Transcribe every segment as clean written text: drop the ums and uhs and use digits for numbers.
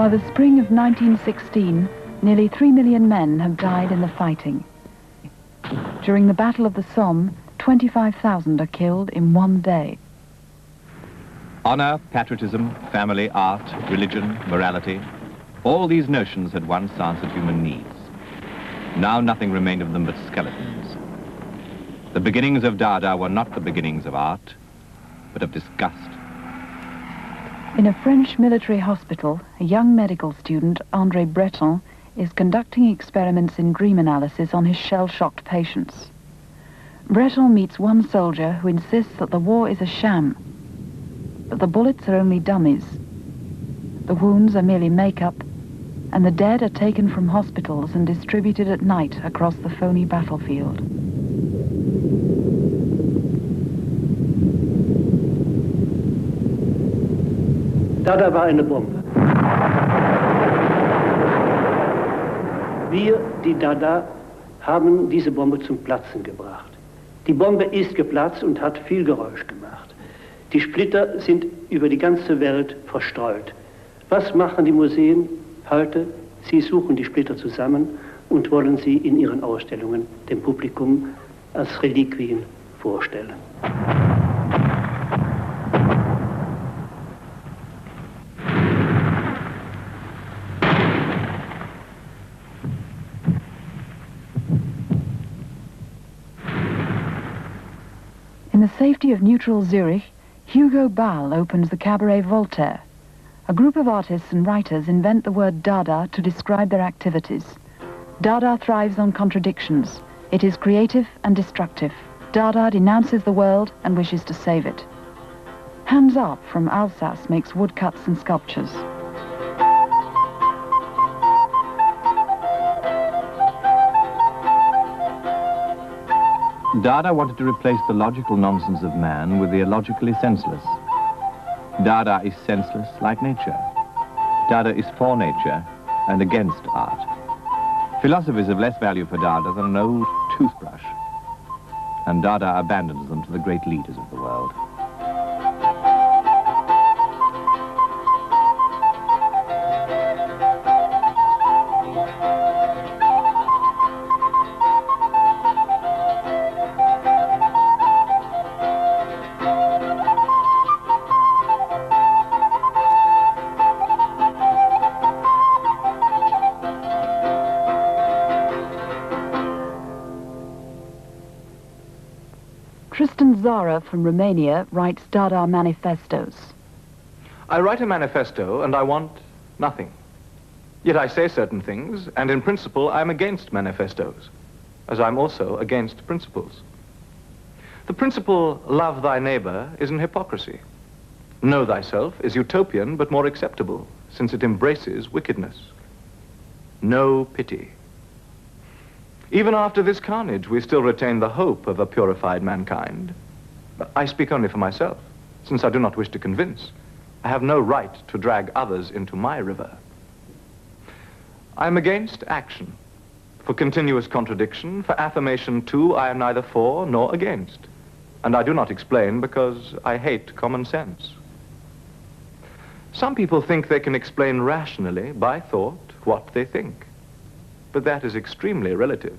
By the spring of 1916, nearly 3 million men have died in the fighting. During the Battle of the Somme, 25,000 are killed in one day. Honor, patriotism, family, art, religion, morality, all these notions had once answered human needs. Now nothing remained of them but skeletons. The beginnings of Dada were not the beginnings of art, but of disgust. In a French military hospital, a young medical student, André Breton, is conducting experiments in dream analysis on his shell-shocked patients. Breton meets one soldier who insists that the war is a sham, but the bullets are only dummies. The wounds are merely makeup, and the dead are taken from hospitals and distributed at night across the phony battlefield. Dada war eine Bombe. Wir, die Dada, haben diese Bombe zum Platzen gebracht. Die Bombe ist geplatzt und hat viel Geräusch gemacht. Die Splitter sind über die ganze Welt verstreut. Was machen die Museen heute? Sie suchen die Splitter zusammen und wollen sie in ihren Ausstellungen dem Publikum als Reliquien vorstellen. In the safety of neutral Zurich, Hugo Ball opens the cabaret Voltaire. A group of artists and writers invent the word Dada to describe their activities. Dada thrives on contradictions. It is creative and destructive. Dada denounces the world and wishes to save it. Hans Arp from Alsace makes woodcuts and sculptures. Dada wanted to replace the logical nonsense of man with the illogically senseless. Dada is senseless like nature. Dada is for nature and against art. Philosophy is of less value for Dada than an old toothbrush, and Dada abandons them to the great leaders of the world. Zara from Romania writes Dada manifestos. I write a manifesto and I want nothing. Yet I say certain things, and in principle I'm against manifestos, as I'm also against principles. The principle, love thy neighbor, is an hypocrisy. Know thyself is utopian but more acceptable, since it embraces wickedness. No pity. Even after this carnage, we still retain the hope of a purified mankind. I speak only for myself, since I do not wish to convince. I have no right to drag others into my river. I am against action. For continuous contradiction, for affirmation too, I am neither for nor against. And I do not explain because I hate common sense. Some people think they can explain rationally, by thought, what they think. But that is extremely relative.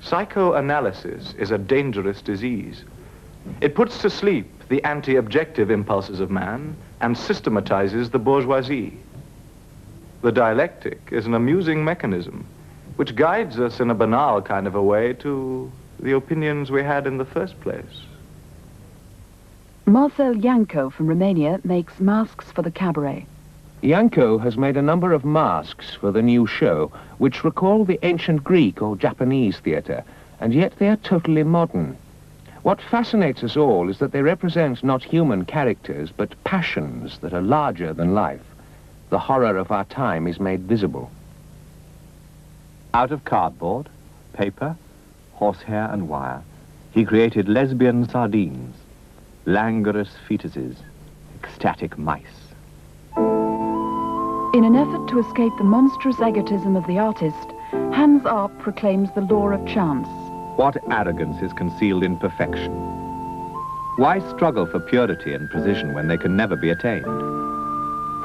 Psychoanalysis is a dangerous disease. It puts to sleep the anti-objective impulses of man and systematizes the bourgeoisie. The dialectic is an amusing mechanism which guides us in a banal kind of a way to the opinions we had in the first place. Marcel Janco from Romania makes masks for the cabaret. Janco has made a number of masks for the new show, which recall the ancient Greek or Japanese theatre, and yet they are totally modern. What fascinates us all is that they represent not human characters, but passions that are larger than life. The horror of our time is made visible. Out of cardboard, paper, horsehair and wire, he created lesbian sardines, languorous fetuses, ecstatic mice. In an effort to escape the monstrous egotism of the artist, Hans Arp proclaims the law of chance. What arrogance is concealed in perfection? Why struggle for purity and precision when they can never be attained?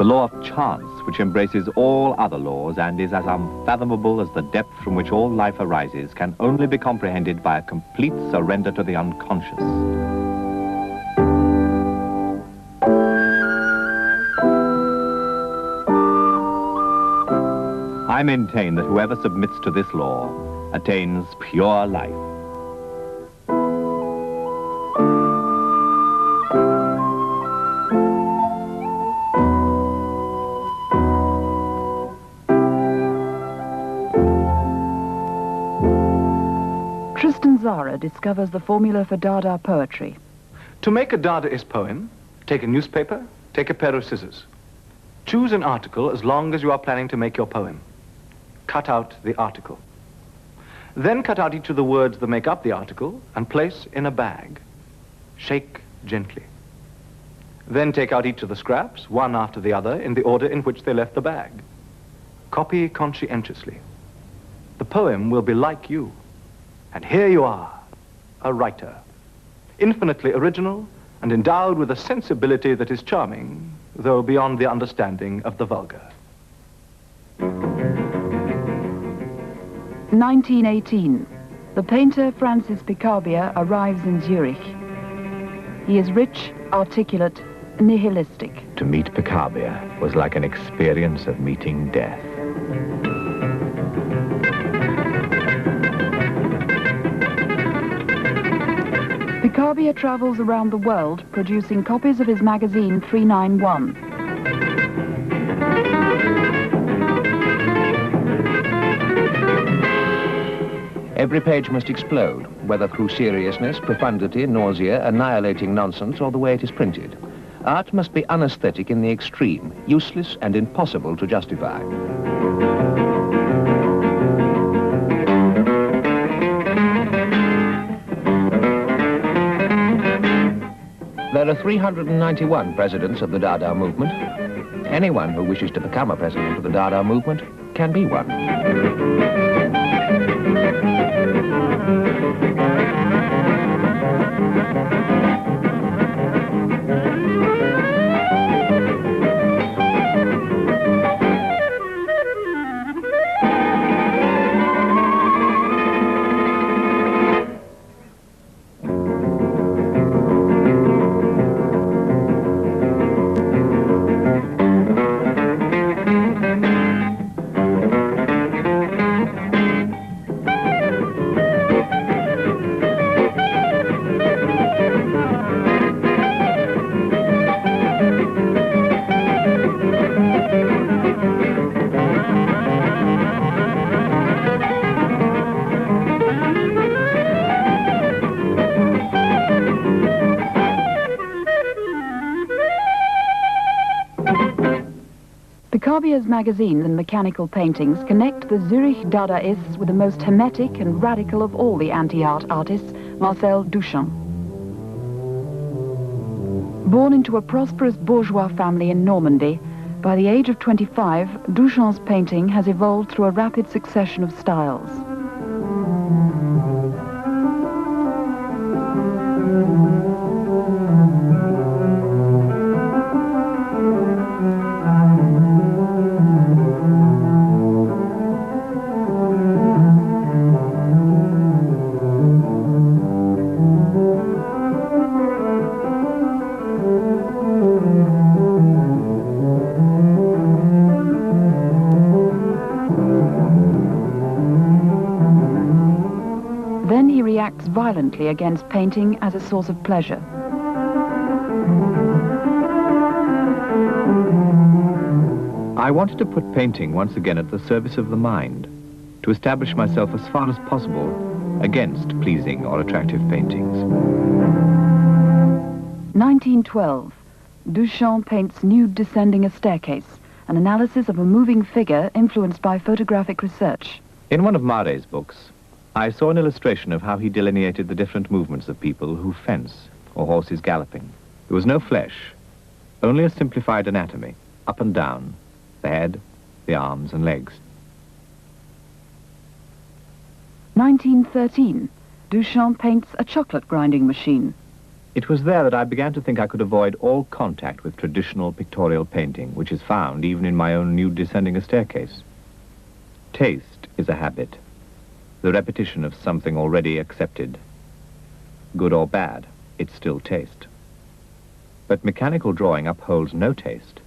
The law of chance, which embraces all other laws and is as unfathomable as the depth from which all life arises, can only be comprehended by a complete surrender to the unconscious. I maintain that whoever submits to this law attains pure life. Zara discovers the formula for Dada poetry. To make a Dadaist poem, take a newspaper, take a pair of scissors. Choose an article as long as you are planning to make your poem. Cut out the article. Then cut out each of the words that make up the article and place in a bag. Shake gently. Then take out each of the scraps, one after the other, in the order in which they left the bag. Copy conscientiously. The poem will be like you. And here you are, a writer, infinitely original and endowed with a sensibility that is charming, though beyond the understanding of the vulgar. 1918. The painter Francis Picabia arrives in Zurich. He is rich, articulate, nihilistic. To meet Picabia was like an experience of meeting death. Picabia travels around the world producing copies of his magazine 391. Every page must explode, whether through seriousness, profundity, nausea, annihilating nonsense, or the way it is printed. Art must be unaesthetic in the extreme, useless and impossible to justify. There are 391 presidents of the Dada movement. Anyone who wishes to become a president of the Dada movement can be one. Picabia's magazines and mechanical paintings connect the Zurich Dadaists with the most hermetic and radical of all the anti-art artists, Marcel Duchamp. Born into a prosperous bourgeois family in Normandy, by the age of 25, Duchamp's painting has evolved through a rapid succession of styles. Then he reacts violently against painting as a source of pleasure. I wanted to put painting once again at the service of the mind, to establish myself as far as possible against pleasing or attractive paintings. 1912. Duchamp paints nude descending a staircase, an analysis of a moving figure influenced by photographic research. In one of Mare's books, I saw an illustration of how he delineated the different movements of people who fence or horses galloping. There was no flesh, only a simplified anatomy, up and down, the head, the arms and legs. 1913. Duchamp paints a chocolate grinding machine. It was there that I began to think I could avoid all contact with traditional pictorial painting, which is found even in my own nude descending a staircase. Taste is a habit, the repetition of something already accepted. Good or bad, it's still taste. But mechanical drawing upholds no taste,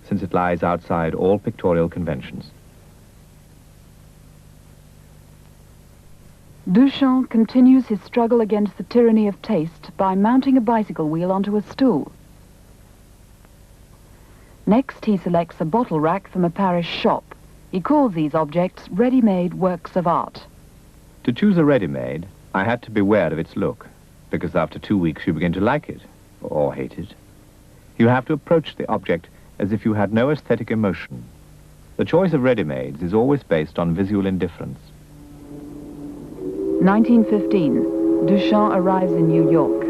since it lies outside all pictorial conventions. Duchamp continues his struggle against the tyranny of taste by mounting a bicycle wheel onto a stool. Next, he selects a bottle rack from a Paris shop. He calls these objects ready-made works of art. To choose a ready-made, I had to beware of its look, because after 2 weeks you begin to like it, or hate it. You have to approach the object as if you had no aesthetic emotion. The choice of ready-mades is always based on visual indifference. 1915. Duchamp arrives in New York.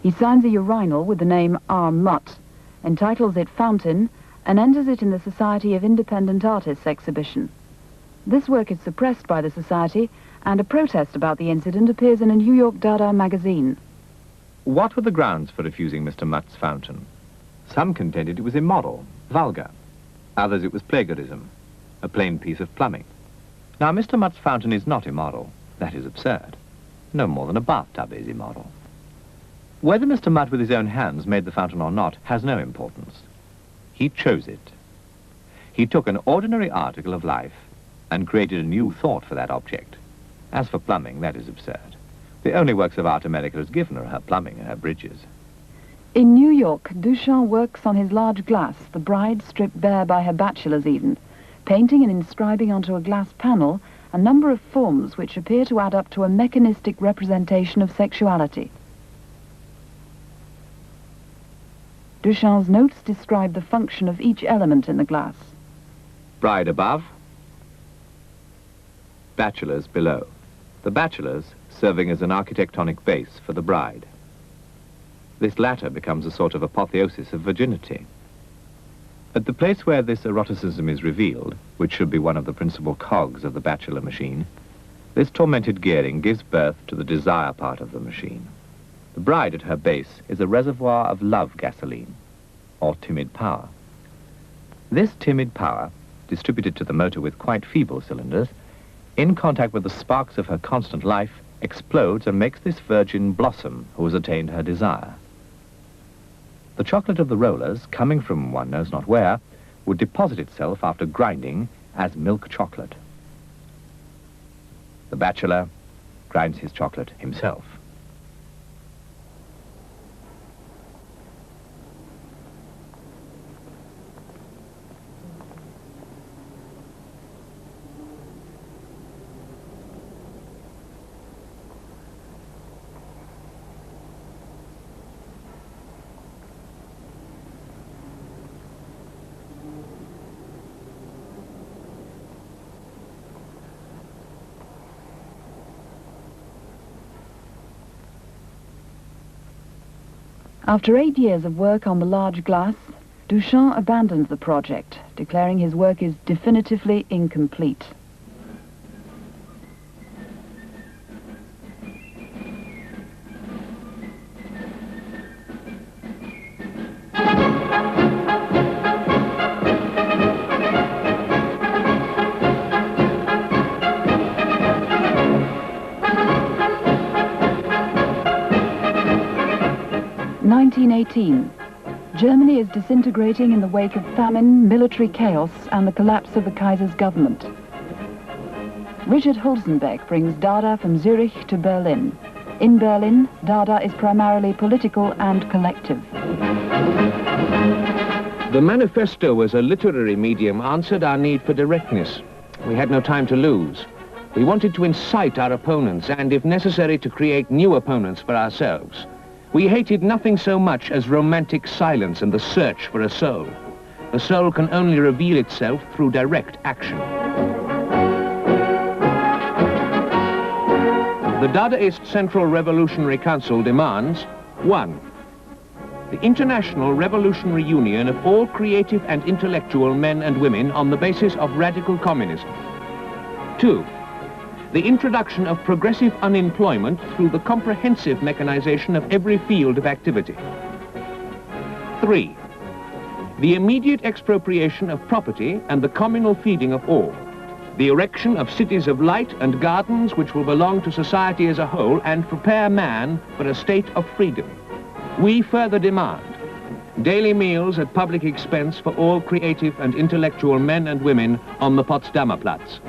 He signs a urinal with the name R. Mutt, entitles it Fountain, and enters it in the Society of Independent Artists exhibition. This work is suppressed by the Society, and a protest about the incident appears in a New York Dada magazine. What were the grounds for refusing Mr. Mutt's fountain? Some contended it was immoral, vulgar. Others it was plagiarism, a plain piece of plumbing. Now, Mr. Mutt's fountain is not immoral. That is absurd. No more than a bathtub is immoral. Whether Mr. Mutt with his own hands made the fountain or not has no importance. He chose it. He took an ordinary article of life and created a new thought for that object. As for plumbing, that is absurd. The only works of art America has given are her plumbing and her bridges. In New York, Duchamp works on his large glass, the bride stripped bare by her bachelor's even, painting and inscribing onto a glass panel a number of forms which appear to add up to a mechanistic representation of sexuality. Duchamp's notes describe the function of each element in the glass. Bride above, bachelors below. The bachelors serving as an architectonic base for the bride. This latter becomes a sort of apotheosis of virginity. At the place where this eroticism is revealed, which should be one of the principal cogs of the bachelor machine, this tormented gearing gives birth to the desire part of the machine. The bride at her base is a reservoir of love gasoline, or timid power. This timid power, distributed to the motor with quite feeble cylinders, in contact with the sparks of her constant life, explodes and makes this virgin blossom who has attained her desire. The chocolate of the rollers, coming from one knows not where, would deposit itself after grinding as milk chocolate. The bachelor grinds his chocolate himself. After 8 years of work on the large glass, Duchamp abandons the project, declaring his work is definitively incomplete. Germany is disintegrating in the wake of famine, military chaos, and the collapse of the Kaiser's government. Richard Hulsenbeck brings Dada from Zurich to Berlin. In Berlin, Dada is primarily political and collective. The manifesto as a literary medium answered our need for directness. We had no time to lose. We wanted to incite our opponents and, if necessary, to create new opponents for ourselves. We hated nothing so much as romantic silence and the search for a soul. The soul can only reveal itself through direct action. The Dadaist Central Revolutionary Council demands 1. The international revolutionary union of all creative and intellectual men and women on the basis of radical communism. 2. The introduction of progressive unemployment through the comprehensive mechanization of every field of activity. 3. The immediate expropriation of property and the communal feeding of all. The erection of cities of light and gardens which will belong to society as a whole and prepare man for a state of freedom. We further demand daily meals at public expense for all creative and intellectual men and women on the Potsdamer Platz.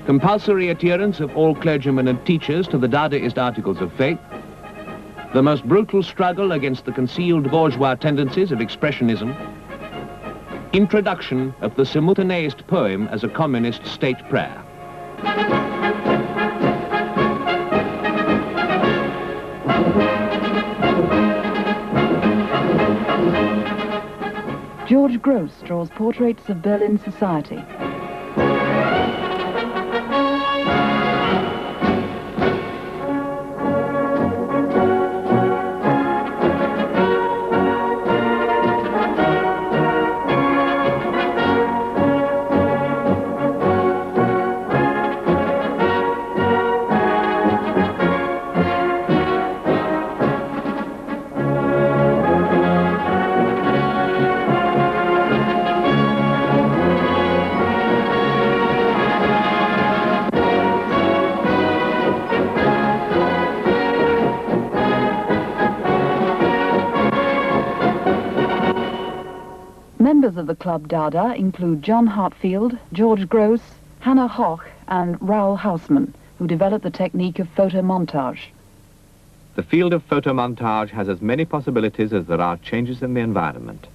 Compulsory adherence of all clergymen and teachers to the Dadaist articles of faith. The most brutal struggle against the concealed bourgeois tendencies of expressionism. Introduction of the simultaneist poem as a communist state prayer. George Gross draws portraits of Berlin society. Members of the Club Dada include John Hartfield, George Gross, Hannah Hoch and Raoul Hausmann, who developed the technique of photomontage. The field of photomontage has as many possibilities as there are changes in the environment.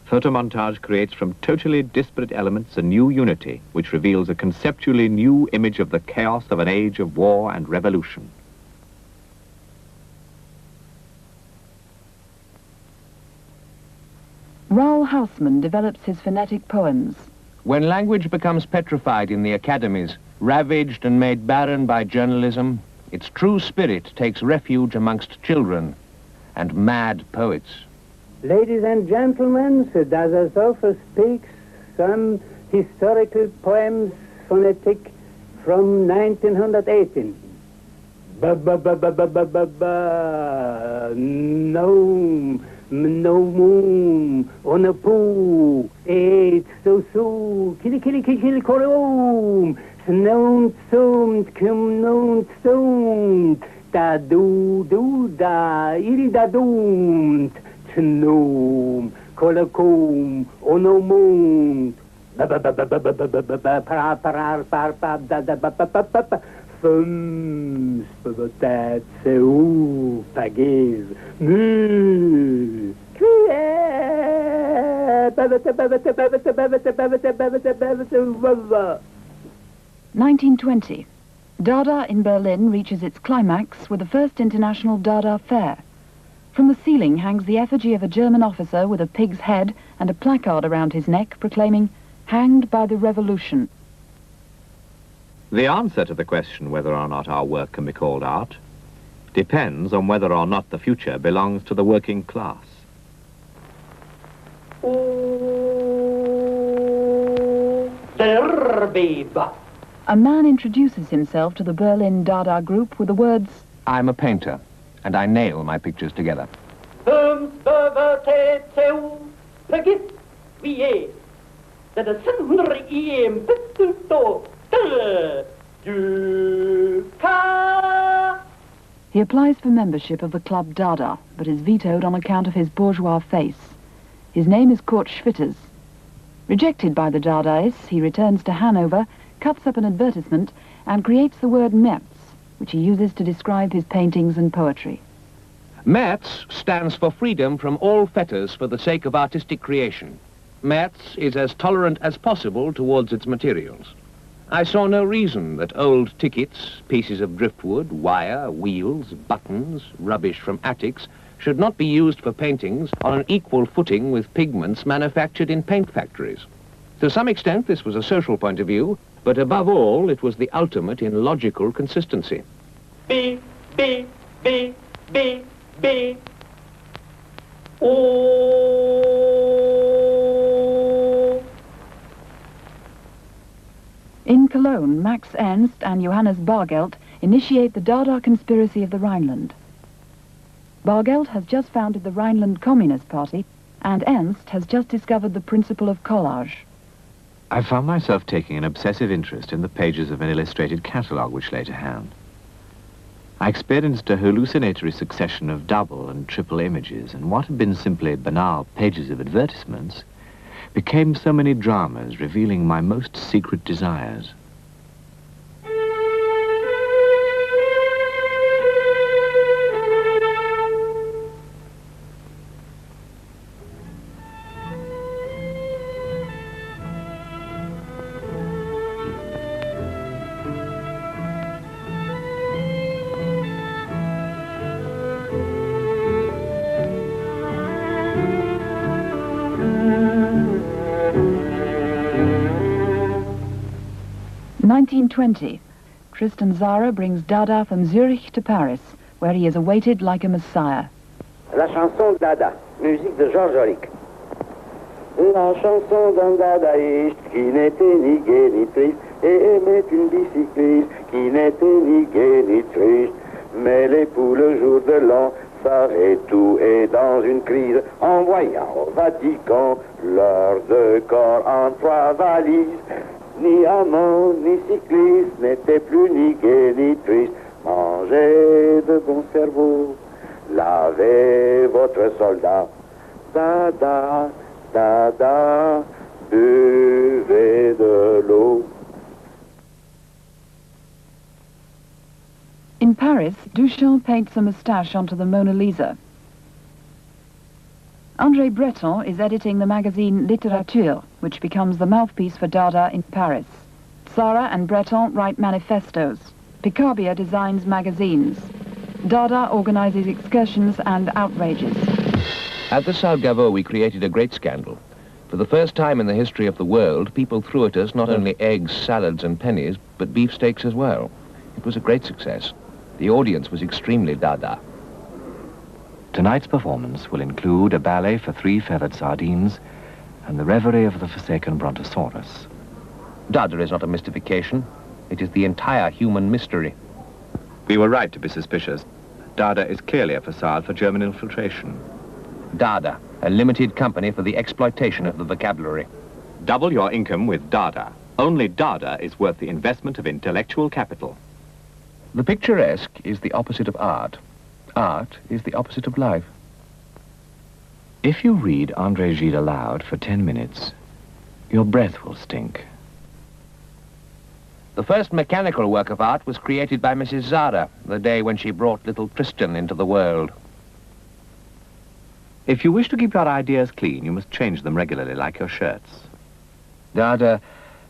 Photomontage creates from totally disparate elements a new unity, which reveals a conceptually new image of the chaos of an age of war and revolution. Raoul Hausmann develops his phonetic poems. When language becomes petrified in the academies, ravaged and made barren by journalism, its true spirit takes refuge amongst children and mad poets. Ladies and gentlemen, Sir Dadaism speaks some historical poems phonetic from 1918. No moon on a pool, eight so killy korum, snown sound, da iri da doomed, snoom, colacum, on a moon, that's pagis, 1920. Dada in Berlin reaches its climax with the first international Dada Fair. From the ceiling hangs the effigy of a German officer with a pig's head and a placard around his neck proclaiming, "Hanged by the Revolution." The answer to the question whether or not our work can be called art depends on whether or not the future belongs to the working class. A man introduces himself to the Berlin Dada group with the words, I'm a painter, and I nail my pictures together. He applies for membership of the Club Dada, but is vetoed on account of his bourgeois face. His name is Kurt Schwitters. Rejected by the Dadaists, he returns to Hanover, cuts up an advertisement, and creates the word Metz, which he uses to describe his paintings and poetry. Metz stands for freedom from all fetters for the sake of artistic creation. Metz is as tolerant as possible towards its materials. I saw no reason that old tickets, pieces of driftwood, wire, wheels, buttons, rubbish from attics, should not be used for paintings on an equal footing with pigments manufactured in paint factories. To some extent, this was a social point of view, but above all, it was the ultimate in logical consistency. B, B, B, B, B. Oh. In Cologne, Max Ernst and Johannes Bargeld initiate the Dada conspiracy of the Rhineland. Bargeld has just founded the Rhineland Communist Party, and Ernst has just discovered the principle of collage. I found myself taking an obsessive interest in the pages of an illustrated catalogue which lay to hand. I experienced a hallucinatory succession of double and triple images, and what had been simply banal pages of advertisements became so many dramas revealing my most secret desires. In 1920, Tristan Tzara brings Dada from Zurich to Paris, where he is awaited like a messiah. La chanson Dada, musique de Georges Auric. La chanson d'un dadaïste qui n'était ni gai ni triste et aimait une bicycliste qui n'était ni gai ni triste. Mais l'époux le jour de l'an s'arrête tout et dans une crise en voyant au Vatican leurs deux corps en trois valises. Ni amant, ni cycliste, n'était plus ni gai, ni triste. Mangez de bons cerveaux, lavez votre soldat. Dada, dada, buvez de l'eau. In Paris, Duchamp paints a moustache onto the Mona Lisa. André Breton is editing the magazine Littérature, which becomes the mouthpiece for Dada in Paris. Tzara and Breton write manifestos. Picabia designs magazines. Dada organizes excursions and outrages. At the Salle Gaveau, we created a great scandal. For the first time in the history of the world, people threw at us not only eggs, salads and pennies, but beefsteaks as well. It was a great success. The audience was extremely Dada. Tonight's performance will include a ballet for 3 feathered sardines and the reverie of the forsaken brontosaurus. Dada is not a mystification. It is the entire human mystery. We were right to be suspicious. Dada is clearly a facade for German infiltration. Dada, a limited company for the exploitation of the vocabulary. Double your income with Dada. Only Dada is worth the investment of intellectual capital. The picturesque is the opposite of art. Art is the opposite of life. If you read André Gide aloud for 10 minutes, your breath will stink. The first mechanical work of art was created by Mrs. Tzara, the day when she brought little Tristan into the world. If you wish to keep your ideas clean, you must change them regularly, like your shirts. Dada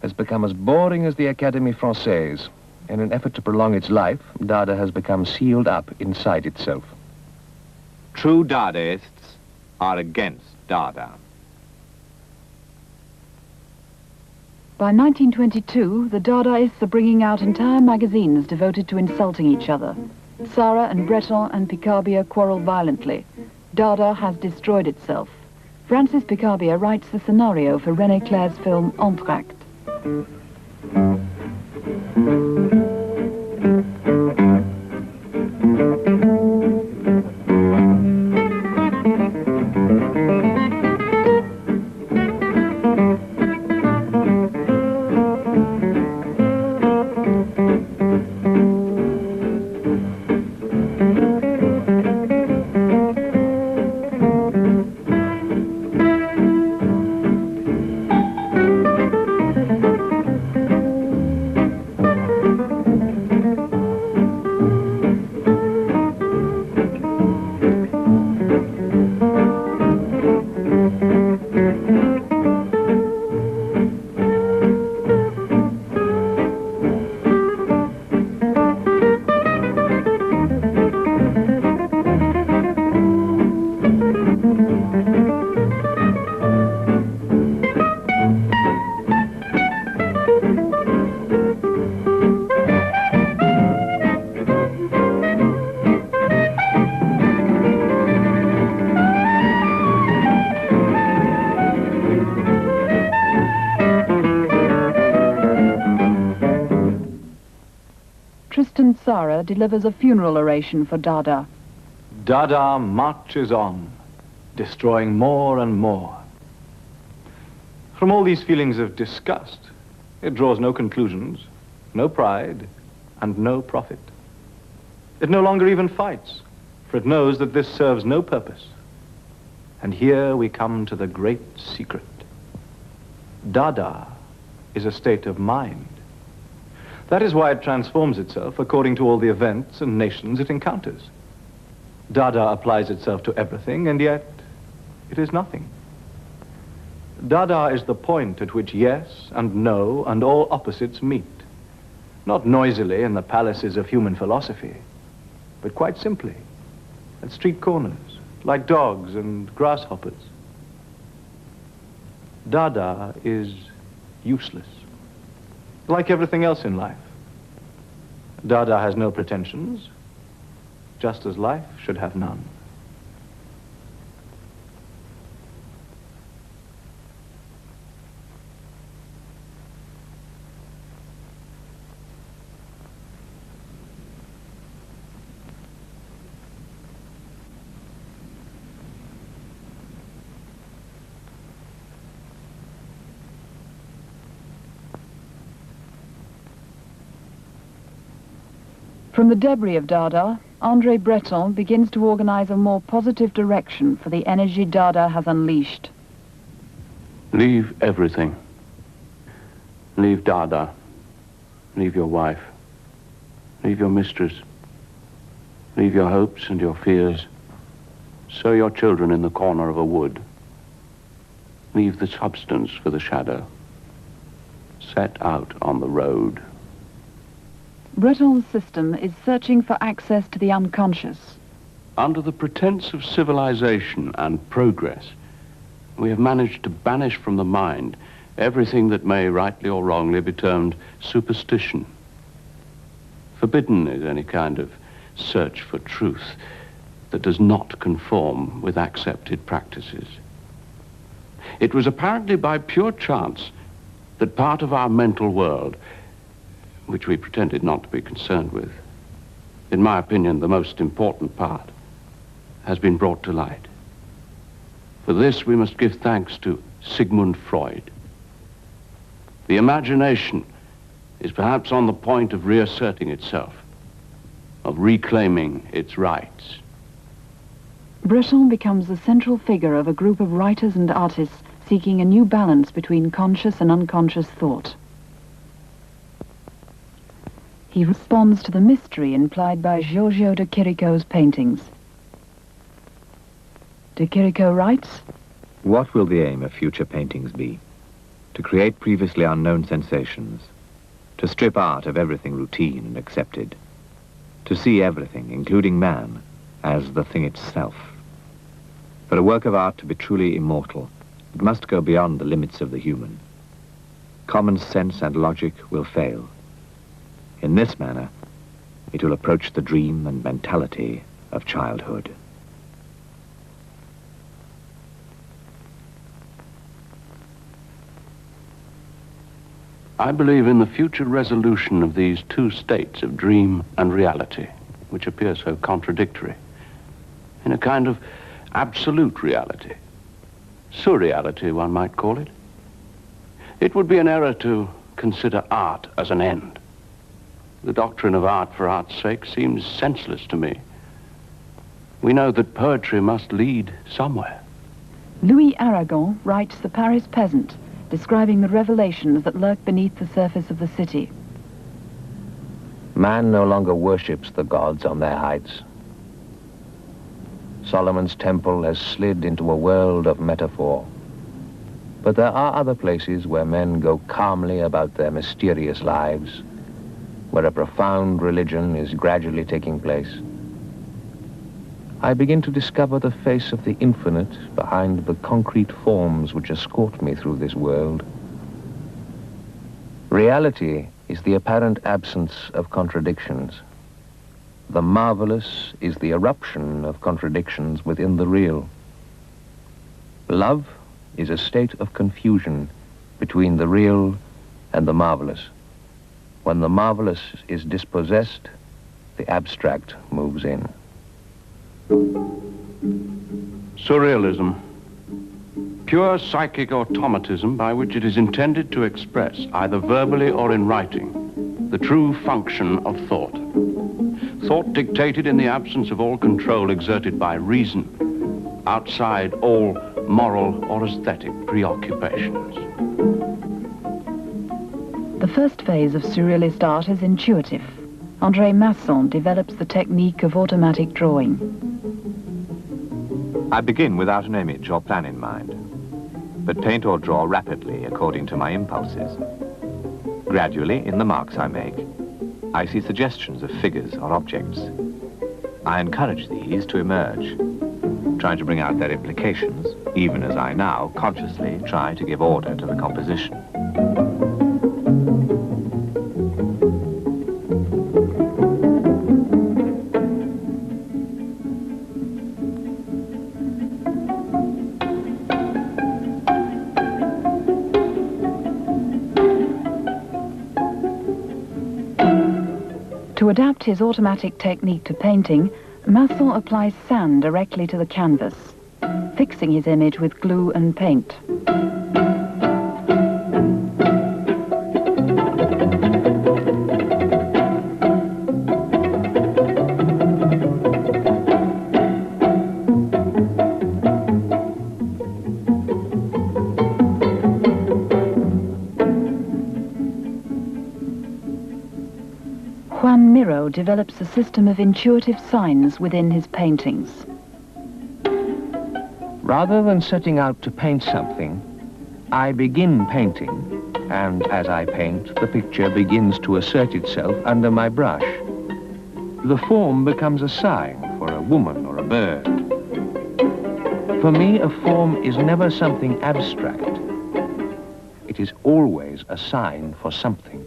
has become as boring as the Académie Française. In an effort to prolong its life, Dada has become sealed up inside itself. True Dadaists are against Dada. By 1922, the Dadaists are bringing out entire magazines devoted to insulting each other. Tzara and Breton and Picabia quarrel violently. Dada has destroyed itself. Francis Picabia writes the scenario for René Clair's film Entr'acte. Tristan Tzara delivers a funeral oration for Dada. Dada marches on, destroying more and more. From all these feelings of disgust, it draws no conclusions, no pride, and no profit. It no longer even fights, for it knows that this serves no purpose. And here we come to the great secret. Dada is a state of mind. That is why it transforms itself according to all the events and nations it encounters. Dada applies itself to everything, and yet it is nothing. Dada is the point at which yes and no and all opposites meet, not noisily in the palaces of human philosophy, but quite simply at street corners, like dogs and grasshoppers. Dada is useless, like everything else in life. Dada has no pretensions, just as life should have none. From the debris of Dada, André Breton begins to organize a more positive direction for the energy Dada has unleashed. Leave everything. Leave Dada. Leave your wife. Leave your mistress. Leave your hopes and your fears. Sow your children in the corner of a wood. Leave the substance for the shadow. Set out on the road. Breton's system is searching for access to the unconscious. Under the pretense of civilization and progress, we have managed to banish from the mind everything that may rightly or wrongly be termed superstition. Forbidden is any kind of search for truth that does not conform with accepted practices. It was apparently by pure chance that part of our mental world, which we pretended not to be concerned with, in my opinion, the most important part, has been brought to light. For this, we must give thanks to Sigmund Freud. The imagination is perhaps on the point of reasserting itself, of reclaiming its rights. Breton becomes the central figure of a group of writers and artists seeking a new balance between conscious and unconscious thought. He responds to the mystery implied by Giorgio de Chirico's paintings. De Chirico writes, What will the aim of future paintings be? To create previously unknown sensations, to strip art of everything routine and accepted, to see everything, including man, as the thing itself. For a work of art to be truly immortal, it must go beyond the limits of the human. Common sense and logic will fail. In this manner, it will approach the dream and mentality of childhood. I believe in the future resolution of these two states of dream and reality, which appear so contradictory, in a kind of absolute reality. Surreality, one might call it. It would be an error to consider art as an end. The doctrine of art for art's sake seems senseless to me. We know that poetry must lead somewhere. Louis Aragon writes The Paris Peasant, describing the revelations that lurk beneath the surface of the city. Man no longer worships the gods on their heights. Solomon's temple has slid into a world of metaphor. But there are other places where men go calmly about their mysterious lives, where a profound religion is gradually taking place. I begin to discover the face of the infinite behind the concrete forms which escort me through this world. Reality is the apparent absence of contradictions. The marvelous is the eruption of contradictions within the real. Love is a state of confusion between the real and the marvelous. When the marvelous is dispossessed, the abstract moves in. Surrealism. Pure psychic automatism by which it is intended to express, either verbally or in writing, the true function of thought. Thought dictated in the absence of all control exerted by reason, outside all moral or aesthetic preoccupations. The first phase of surrealist art is intuitive. André Masson develops the technique of automatic drawing. I begin without an image or plan in mind, but paint or draw rapidly according to my impulses. Gradually, in the marks I make, I see suggestions of figures or objects. I encourage these to emerge, trying to bring out their implications, even as I now consciously try to give order to the composition. To adapt his automatic technique to painting, Masson applies sand directly to the canvas, fixing his image with glue and paint. Develops a system of intuitive signs within his paintings. Rather than setting out to paint something, I begin painting, and as I paint, the picture begins to assert itself under my brush. The form becomes a sign for a woman or a bird. For me, a form is never something abstract. It is always a sign for something.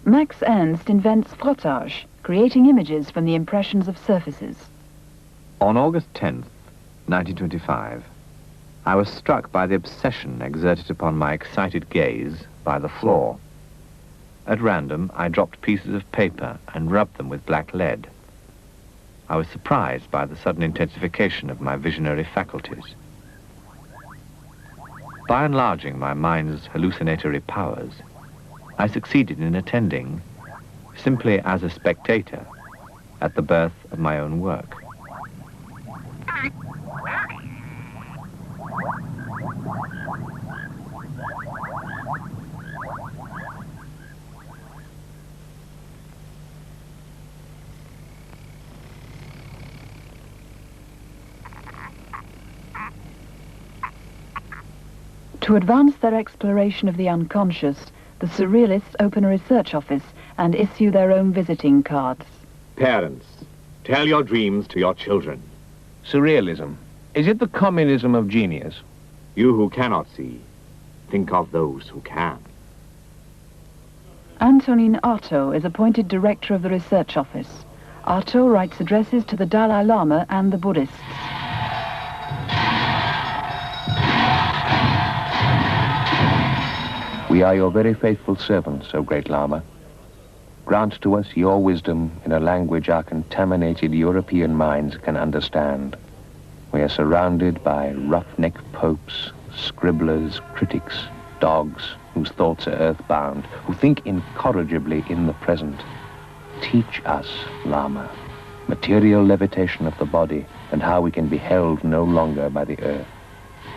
Max Ernst invents frottage, creating images from the impressions of surfaces. On August 10th, 1925, I was struck by the obsession exerted upon my excited gaze by the floor. At random, I dropped pieces of paper and rubbed them with black lead. I was surprised by the sudden intensification of my visionary faculties. By enlarging my mind's hallucinatory powers, I succeeded in attending, simply as a spectator, at the birth of my own work. To advance their exploration of the unconscious, the Surrealists open a research office and issue their own visiting cards. Parents, tell your dreams to your children. Surrealism. Is it the communism of genius? You who cannot see, think of those who can. Antonin Artaud is appointed director of the research office. Artaud writes addresses to the Dalai Lama and the Buddhists. We are your very faithful servants, O great Lama. grant to us your wisdom in a language our contaminated European minds can understand. We are surrounded by roughneck popes, scribblers, critics, dogs, whose thoughts are earthbound, who think incorrigibly in the present. Teach us, Lama, material levitation of the body and how we can be held no longer by the earth.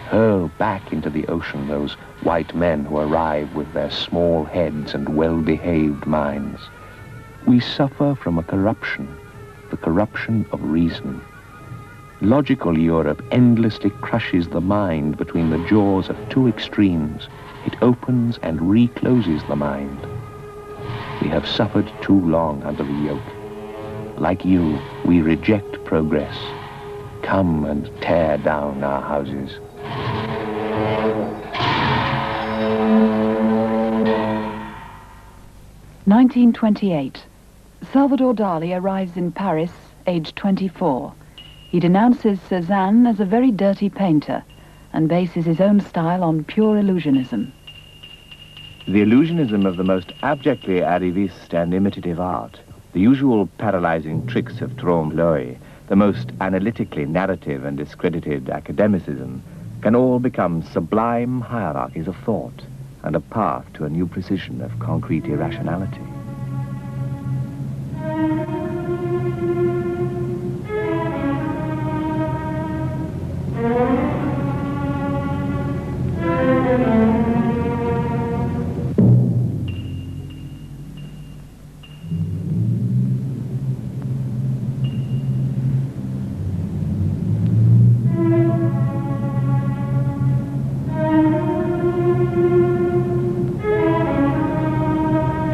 Hurl back into the ocean those white men who arrive with their small heads and well-behaved minds. We suffer from a corruption, the corruption of reason. Logical Europe endlessly crushes the mind between the jaws of two extremes. It opens and recloses the mind. We have suffered too long under the yoke. Like you, we reject progress. Come and tear down our houses. (1928). Salvador Dali arrives in Paris, aged 24. He denounces Cézanne as a very dirty painter and bases his own style on pure illusionism. The illusionism of the most abjectly arriviste and imitative art, the usual paralyzing tricks of trompe-l'oeil, the most analytically narrative and discredited academicism, can all become sublime hierarchies of thought and a path to a new precision of concrete irrationality.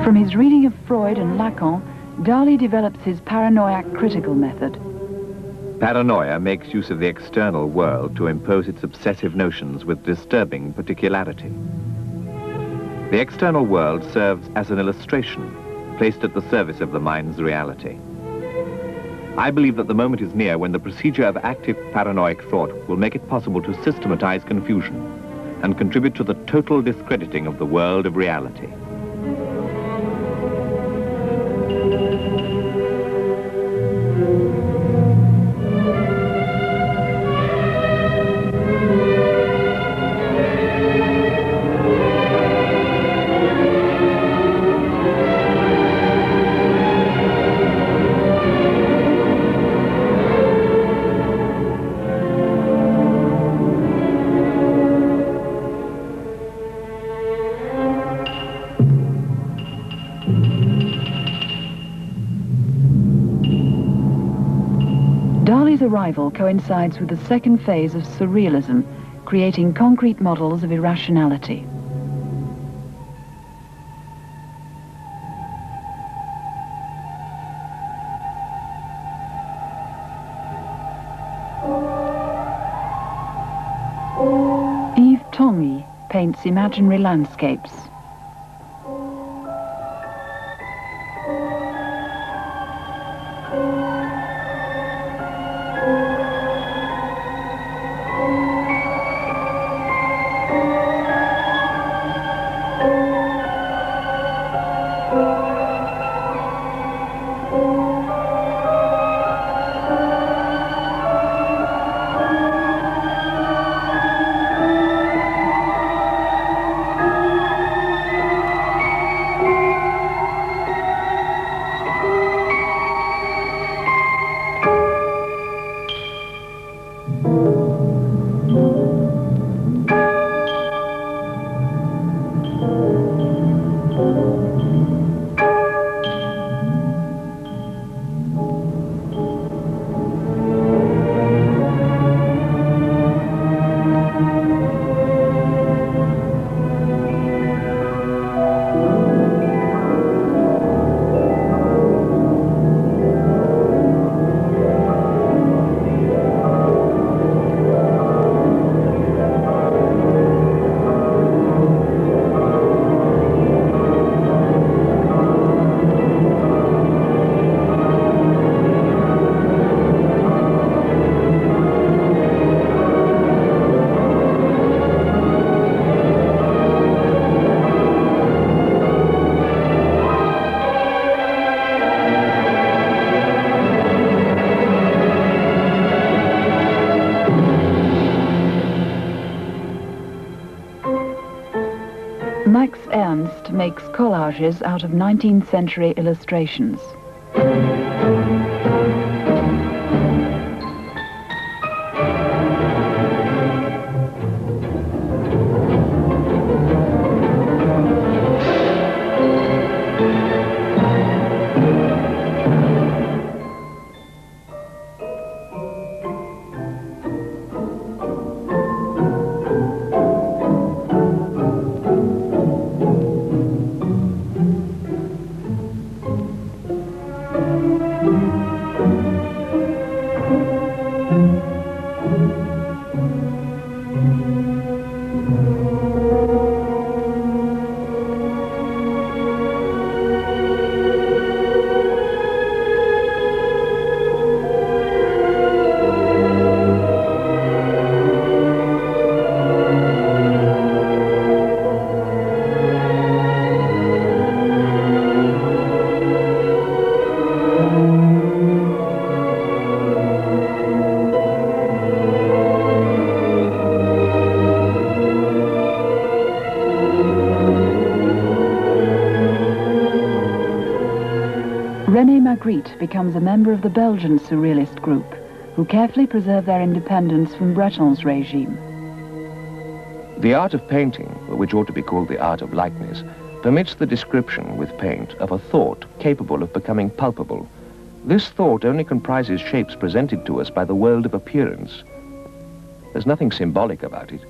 From his reading of Freud and Lacan, Dali develops his paranoiac critical method. Paranoia makes use of the external world to impose its obsessive notions with disturbing particularity. The external world serves as an illustration, placed at the service of the mind's reality. I believe that the moment is near when the procedure of active paranoid thought will make it possible to systematize confusion and contribute to the total discrediting of the world of reality. Dali's arrival coincides with the second phase of Surrealism, creating concrete models of irrationality. Yves Tanguy paints imaginary landscapes. makes collages out of 19th century illustrations. René Magritte becomes a member of the Belgian Surrealist group, who carefully preserve their independence from Breton's regime. The art of painting, which ought to be called the art of likeness, permits the description with paint of a thought capable of becoming palpable. This thought only comprises shapes presented to us by the world of appearance. There's nothing symbolic about it.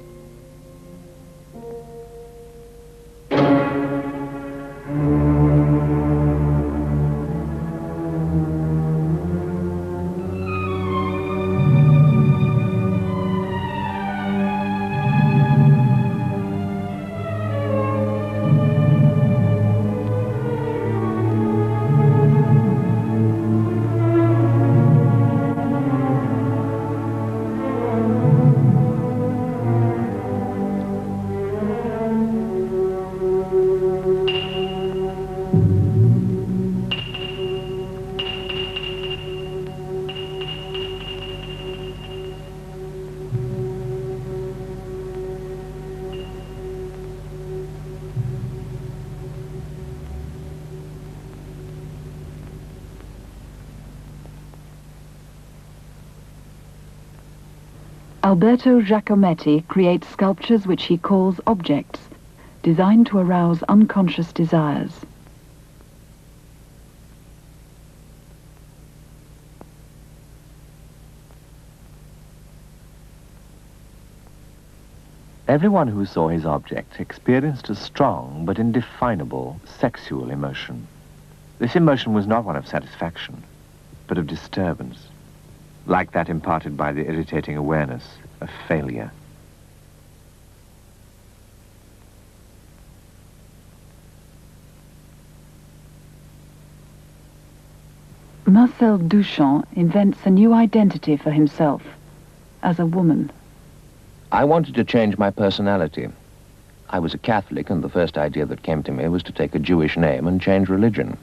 Alberto Giacometti creates sculptures which he calls objects, designed to arouse unconscious desires. Everyone who saw his object experienced a strong but indefinable sexual emotion. This emotion was not one of satisfaction, but of disturbance, like that imparted by the irritating awareness of failure. Marcel Duchamp invents a new identity for himself, as a woman. I wanted to change my personality. I was a Catholic, and the first idea that came to me was to take a Jewish name and change religion.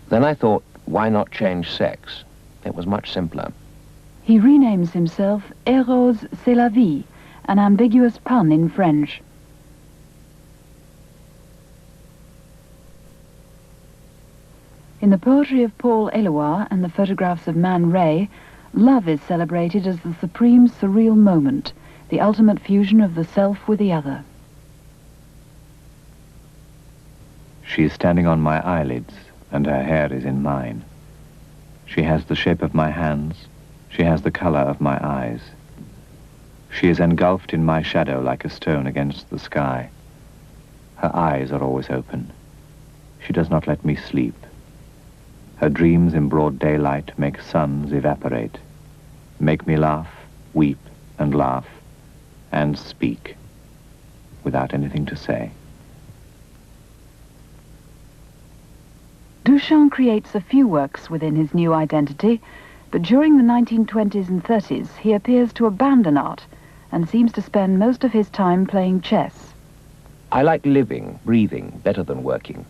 Then I thought, why not change sex? It was much simpler. He renames himself Eros c'est la vie, an ambiguous pun in French. In the poetry of Paul Éluard and the photographs of Man Ray, love is celebrated as the supreme surreal moment, the ultimate fusion of the self with the other. She is standing on my eyelids, and her hair is in mine. She has the shape of my hands. She has the color of my eyes. She is engulfed in my shadow like a stone against the sky. Her eyes are always open. She does not let me sleep. Her dreams in broad daylight make suns evaporate, make me laugh, weep, and laugh, and speak, without anything to say. Duchamp creates a few works within his new identity, but during the 1920s and 30s, he appears to abandon art and seems to spend most of his time playing chess. I like living, breathing, better than working.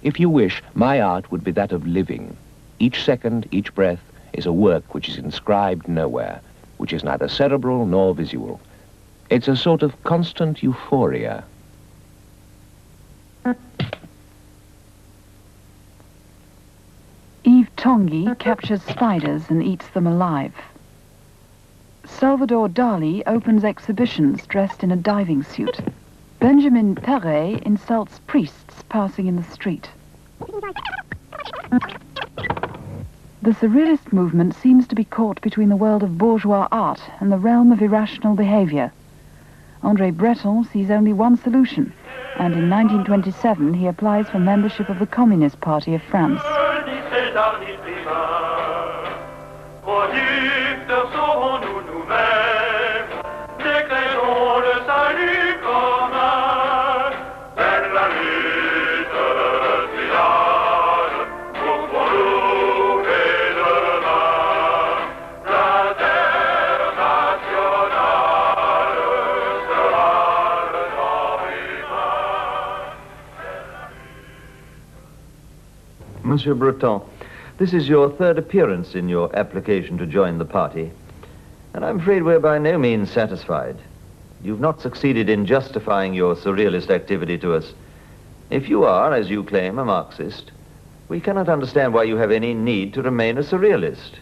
If you wish, my art would be that of living. Each second, each breath is a work which is inscribed nowhere, which is neither cerebral nor visual. It's a sort of constant euphoria. Tongi captures spiders and eats them alive. Salvador Dali opens exhibitions dressed in a diving suit. Benjamin Perret insults priests passing in the street. The Surrealist movement seems to be caught between the world of bourgeois art and the realm of irrational behavior. André Breton sees only one solution, and in 1927 he applies for membership of the Communist Party of France. Monsieur Breton, this is your third appearance in your application to join the party, and I'm afraid we're by no means satisfied. You've not succeeded in justifying your surrealist activity to us. If you are, as you claim, a Marxist, we cannot understand why you have any need to remain a surrealist.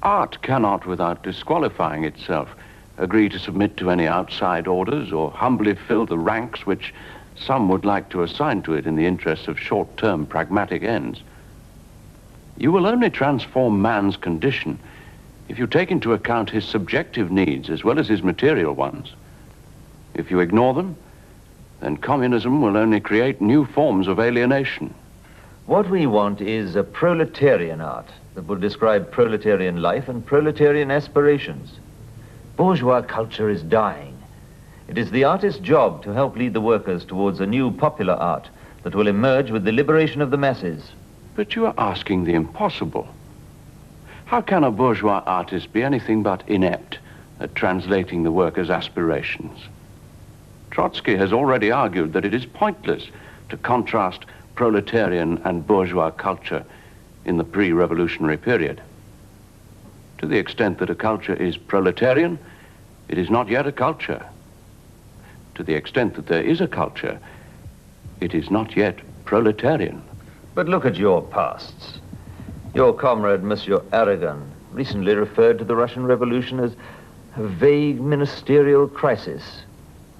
Art cannot, without disqualifying itself, agree to submit to any outside orders or humbly fill the ranks which some would like to assign to it in the interests of short-term pragmatic ends. You will only transform man's condition if you take into account his subjective needs as well as his material ones. If you ignore them, then communism will only create new forms of alienation. What we want is a proletarian art that will describe proletarian life and proletarian aspirations. Bourgeois culture is dying. It is the artist's job to help lead the workers towards a new popular art that will emerge with the liberation of the masses. But you are asking the impossible. How can a bourgeois artist be anything but inept at translating the workers' aspirations? Trotsky has already argued that it is pointless to contrast proletarian and bourgeois culture in the pre-revolutionary period. To the extent that a culture is proletarian, it is not yet a culture. To the extent that there is a culture, it is not yet proletarian. But look at your pasts. Your comrade, Monsieur Aragon, recently referred to the Russian Revolution as a vague ministerial crisis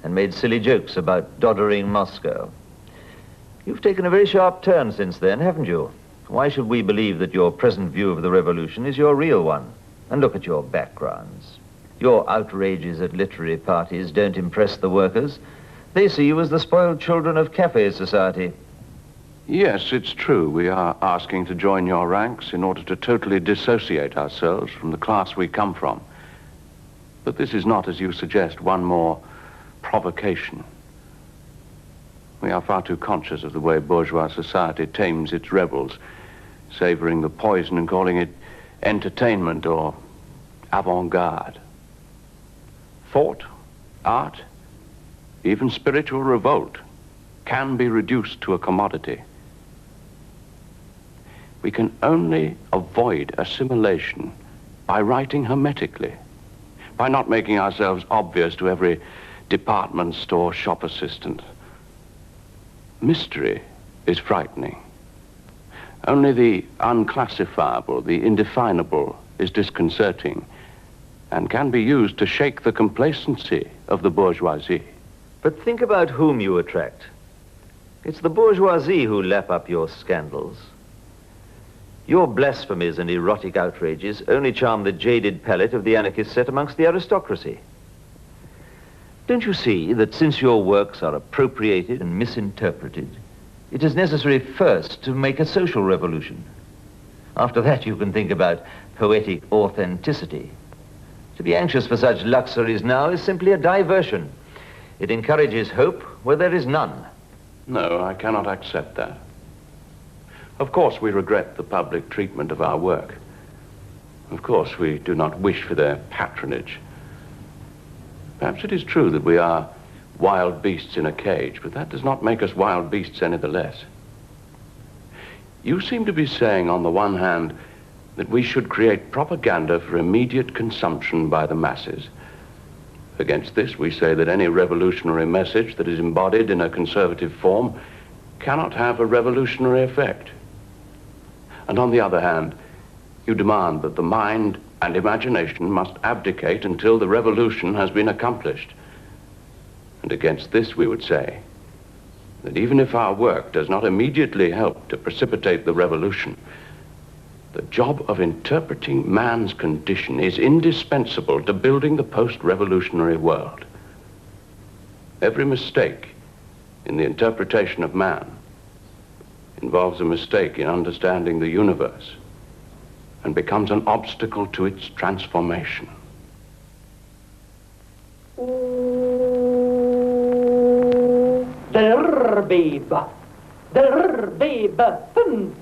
and made silly jokes about doddering Moscow. You've taken a very sharp turn since then, haven't you? Why should we believe that your present view of the revolution is your real one? And look at your backgrounds. Your outrages at literary parties don't impress the workers. They see you as the spoiled children of cafe society. Yes, it's true. We are asking to join your ranks in order to totally dissociate ourselves from the class we come from. But this is not, as you suggest, one more provocation. We are far too conscious of the way bourgeois society tames its rebels, savoring the poison and calling it entertainment or avant-garde. Thought, art, even spiritual revolt can be reduced to a commodity. We can only avoid assimilation by writing hermetically, by not making ourselves obvious to every department store shop assistant. Mystery is frightening. Only the unclassifiable, the indefinable, is disconcerting and can be used to shake the complacency of the bourgeoisie. But think about whom you attract. It's the bourgeoisie who lap up your scandals. Your blasphemies and erotic outrages only charm the jaded palate of the anarchist set amongst the aristocracy. Don't you see that since your works are appropriated and misinterpreted, it is necessary first to make a social revolution? After that, you can think about poetic authenticity. To be anxious for such luxuries now is simply a diversion. It encourages hope where there is none. No, I cannot accept that. Of course, we regret the public treatment of our work. Of course, we do not wish for their patronage. Perhaps it is true that we are wild beasts in a cage, but that does not make us wild beasts any the less. You seem to be saying, on the one hand, that we should create propaganda for immediate consumption by the masses. Against this, we say that any revolutionary message that is embodied in a conservative form cannot have a revolutionary effect. And on the other hand, you demand that the mind and imagination must abdicate until the revolution has been accomplished. And against this we would say that even if our work does not immediately help to precipitate the revolution, the job of interpreting man's condition is indispensable to building the post-revolutionary world. Every mistake in the interpretation of man involves a mistake in understanding the universe and becomes an obstacle to its transformation. Der Weber, fünf.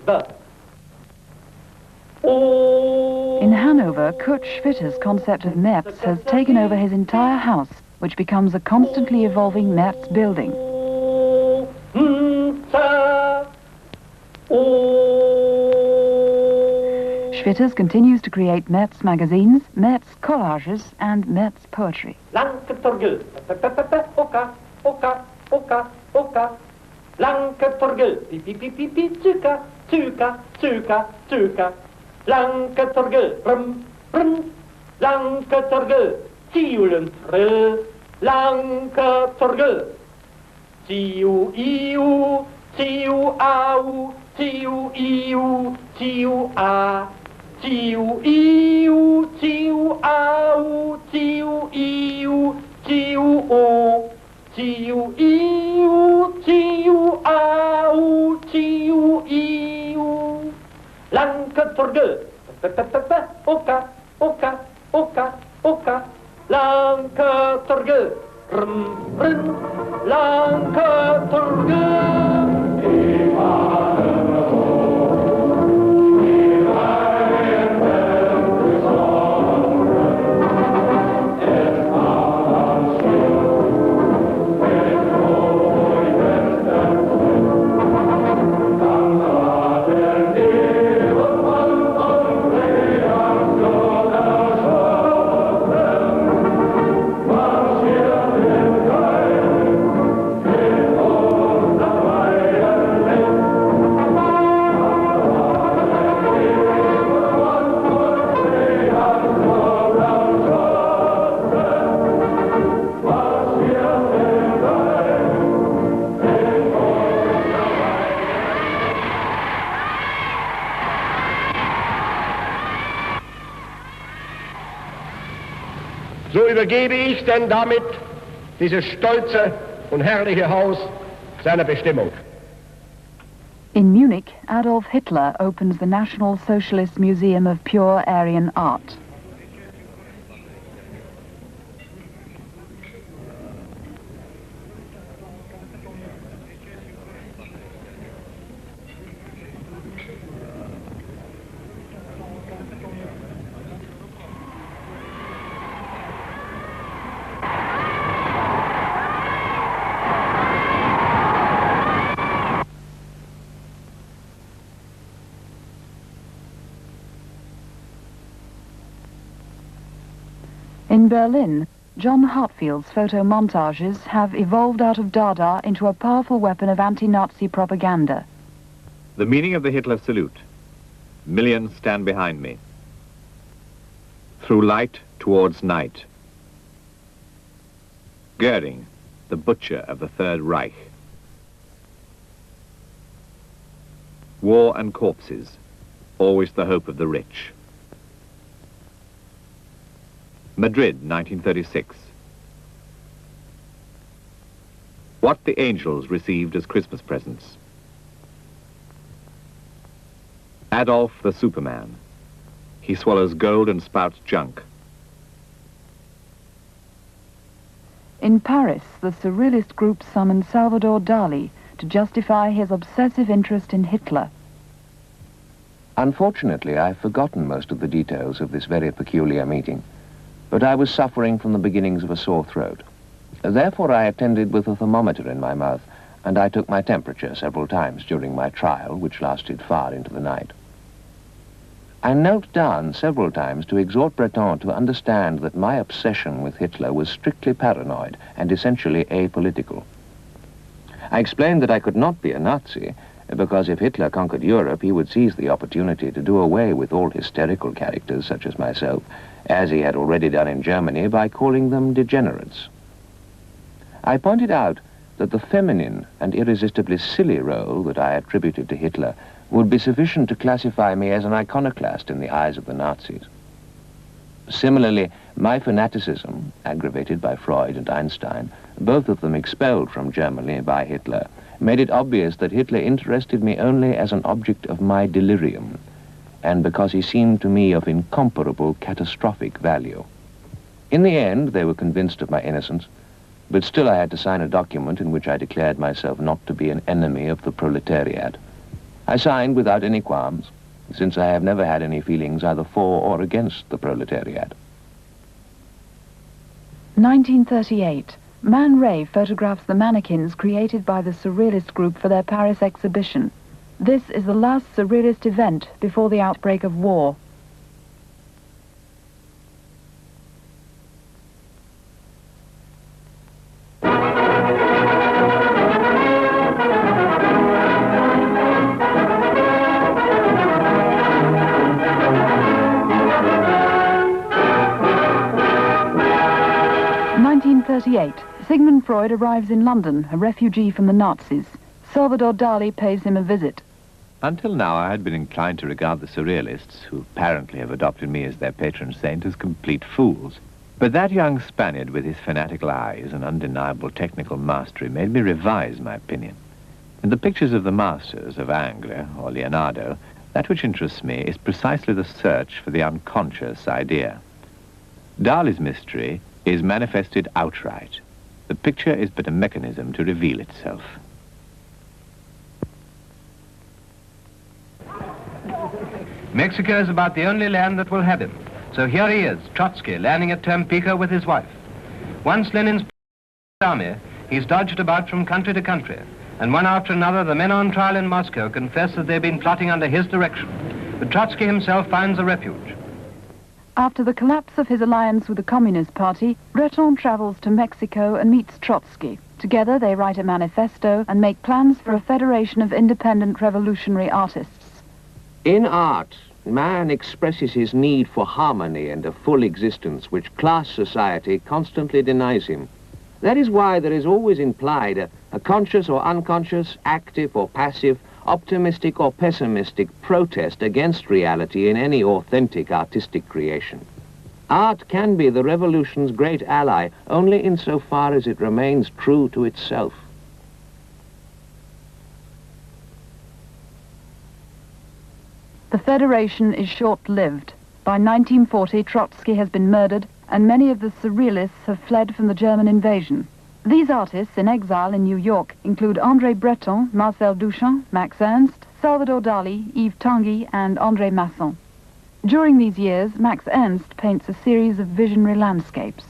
In Hanover, Kurt Schwitter's concept of Metz has taken over his entire house, which becomes a constantly evolving Metz building. Schwitters continues to create Metz magazines, Metz collages, and Metz poetry. Lanke Torgel, oka, oka, oka, oka. Lanke Torgel, pi, zuka, zuka, zuka, zuka. Lanke Torgel, brum, brum. Lanke Torgel, tiulen trill. Lanke Torgel, tiu, iu, tiu, au, tiu, iu, tiu, a. Tiu, iu, tiu, au, tiu, iu, tiu, o. Tiu, iu, tiu, au, tiu, iu. Lanke Torgel, oka, oka, oka, oka. Lanke Torgel, brum, brum. Lanke Torgel. So übergebe ich denn damit dieses stolze und herrliche Haus seiner Bestimmung. In Munich, Adolf Hitler opens the National Socialist Museum of Pure Aryan Art. In Berlin, John Hartfield's photo montages have evolved out of Dada into a powerful weapon of anti-Nazi propaganda. The meaning of the Hitler salute. Millions stand behind me. Through light towards night. Goering, the butcher of the Third Reich. War and corpses, always the hope of the rich. Madrid, 1936. What the angels received as Christmas presents. Adolf the Superman. He swallows gold and spouts junk. In Paris, the Surrealist group summoned Salvador Dali to justify his obsessive interest in Hitler. Unfortunately, I've forgotten most of the details of this very peculiar meeting, but I was suffering from the beginnings of a sore throat. Therefore, I attended with a thermometer in my mouth, and I took my temperature several times during my trial, which lasted far into the night. I knelt down several times to exhort Breton to understand that my obsession with Hitler was strictly paranoid and essentially apolitical. I explained that I could not be a Nazi, because if Hitler conquered Europe, he would seize the opportunity to do away with all hysterical characters such as myself, as he had already done in Germany by calling them degenerates. I pointed out that the feminine and irresistibly silly role that I attributed to Hitler would be sufficient to classify me as an iconoclast in the eyes of the Nazis. Similarly, my fanaticism, aggravated by Freud and Einstein, both of them expelled from Germany by Hitler, made it obvious that Hitler interested me only as an object of my delirium, and because he seemed to me of incomparable catastrophic value. In the end, they were convinced of my innocence, but still I had to sign a document in which I declared myself not to be an enemy of the proletariat. I signed without any qualms, since I have never had any feelings either for or against the proletariat. 1938. Man Ray photographs the mannequins created by the Surrealist group for their Paris exhibition. This is the last Surrealist event before the outbreak of war. Sigmund Freud arrives in London, a refugee from the Nazis. Salvador Dali pays him a visit. Until now, I had been inclined to regard the Surrealists, who apparently have adopted me as their patron saint, as complete fools. But that young Spaniard with his fanatical eyes and undeniable technical mastery made me revise my opinion. In the pictures of the masters of Ingres or Leonardo, that which interests me is precisely the search for the unconscious idea. Dali's mystery is manifested outright. The picture is but a mechanism to reveal itself. Mexico is about the only land that will have him. So here he is, Trotsky, landing at Tampico with his wife. Once Lenin's army, he's dodged about from country to country, and one after another the men on trial in Moscow confess that they've been plotting under his direction. But Trotsky himself finds a refuge. After the collapse of his alliance with the Communist Party, Breton travels to Mexico and meets Trotsky. Together they write a manifesto and make plans for a federation of independent revolutionary artists. In art, man expresses his need for harmony and a full existence which class society constantly denies him. That is why there is always implied a conscious or unconscious, active or passive, optimistic or pessimistic protest against reality in any authentic artistic creation. Art can be the revolution's great ally only insofar as it remains true to itself. The Federation is short-lived. By 1940, Trotsky has been murdered, and many of the Surrealists have fled from the German invasion. These artists in exile in New York include André Breton, Marcel Duchamp, Max Ernst, Salvador Dali, Yves Tanguy, and André Masson. During these years, Max Ernst paints a series of visionary landscapes.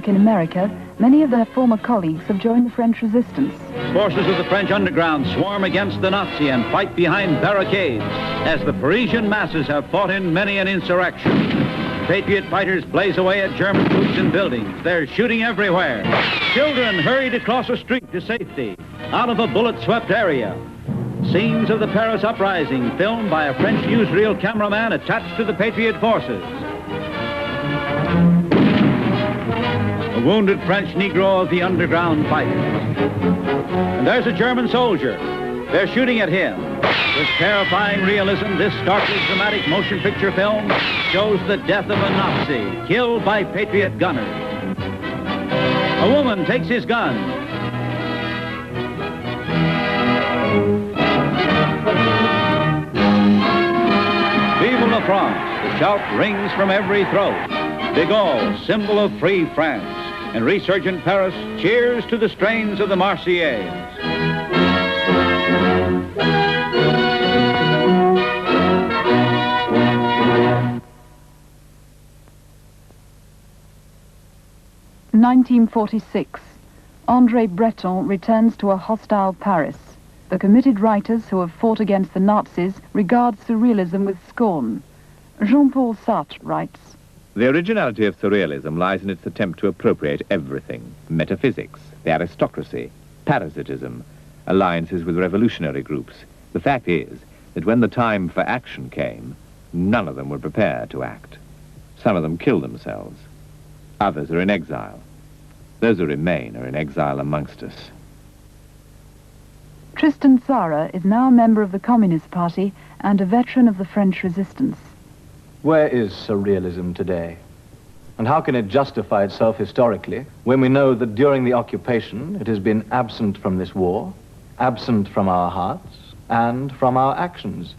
work in America, many of their former colleagues have joined the French resistance. Forces of the French underground swarm against the Nazi and fight behind barricades as the Parisian masses have fought in many an insurrection. Patriot fighters blaze away at German troops and buildings. They're shooting everywhere. Children hurried across a street to safety, out of a bullet-swept area. Scenes of the Paris uprising filmed by a French newsreel cameraman attached to the Patriot forces. A wounded French Negro of the underground fighters. And there's a German soldier. They're shooting at him. With terrifying realism, this starkly dramatic motion picture film shows the death of a Nazi killed by Patriot gunners. A woman takes his gun. Vive la France! The shout rings from every throat. De Gaulle, symbol of free France. And resurgent Paris cheers to the strains of the Marseillaise. In 1946, André Breton returns to a hostile Paris. The committed writers who have fought against the Nazis regard surrealism with scorn. Jean-Paul Sartre writes, The originality of surrealism lies in its attempt to appropriate everything. Metaphysics, the aristocracy, parasitism, alliances with revolutionary groups. The fact is that when the time for action came, none of them were prepared to act. Some of them killed themselves. Others are in exile. Those who remain are in exile amongst us. Tristan Tzara is now a member of the Communist Party and a veteran of the French resistance. Where is surrealism today? And how can it justify itself historically when we know that during the occupation it has been absent from this war, absent from our hearts, and from our actions?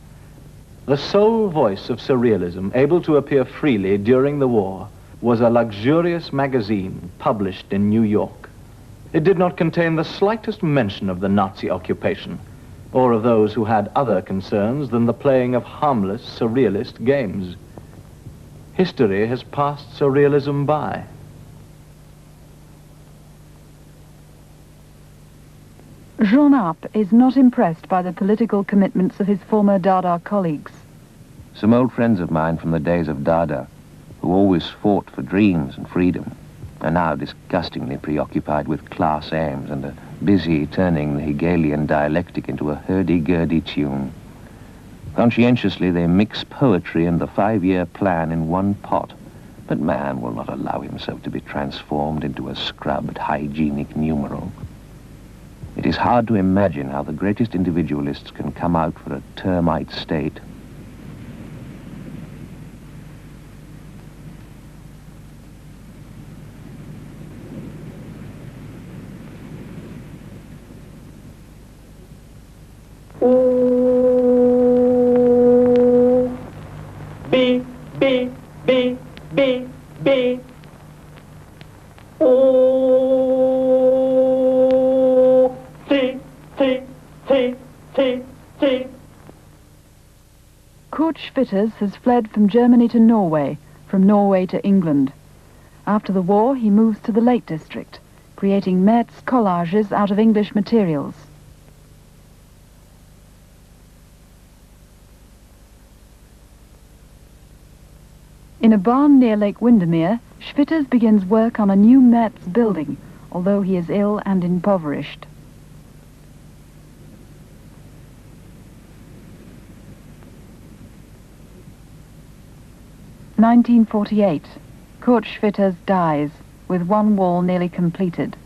The sole voice of surrealism able to appear freely during the war was a luxurious magazine published in New York. It did not contain the slightest mention of the Nazi occupation, or of those who had other concerns than the playing of harmless surrealist games. History has passed surrealism by. Jean Arp is not impressed by the political commitments of his former Dada colleagues. Some old friends of mine from the days of Dada, who always fought for dreams and freedom, are now disgustingly preoccupied with class aims and are busy turning the Hegelian dialectic into a hurdy-gurdy tune. Conscientiously, they mix poetry and the 5-year plan in one pot, but man will not allow himself to be transformed into a scrubbed, hygienic numeral. It is hard to imagine how the greatest individualists can come out for a termite state. B, B, B, B, B. O, T, T, T, T, T. Kurt Schwitters has fled from Germany to Norway, from Norway to England. After the war, he moves to the Lake District, creating Metz collages out of English materials. In a barn near Lake Windermere, Schwitters begins work on a new Metz building, although he is ill and impoverished. In 1948, Kurt Schwitters dies, with one wall nearly completed.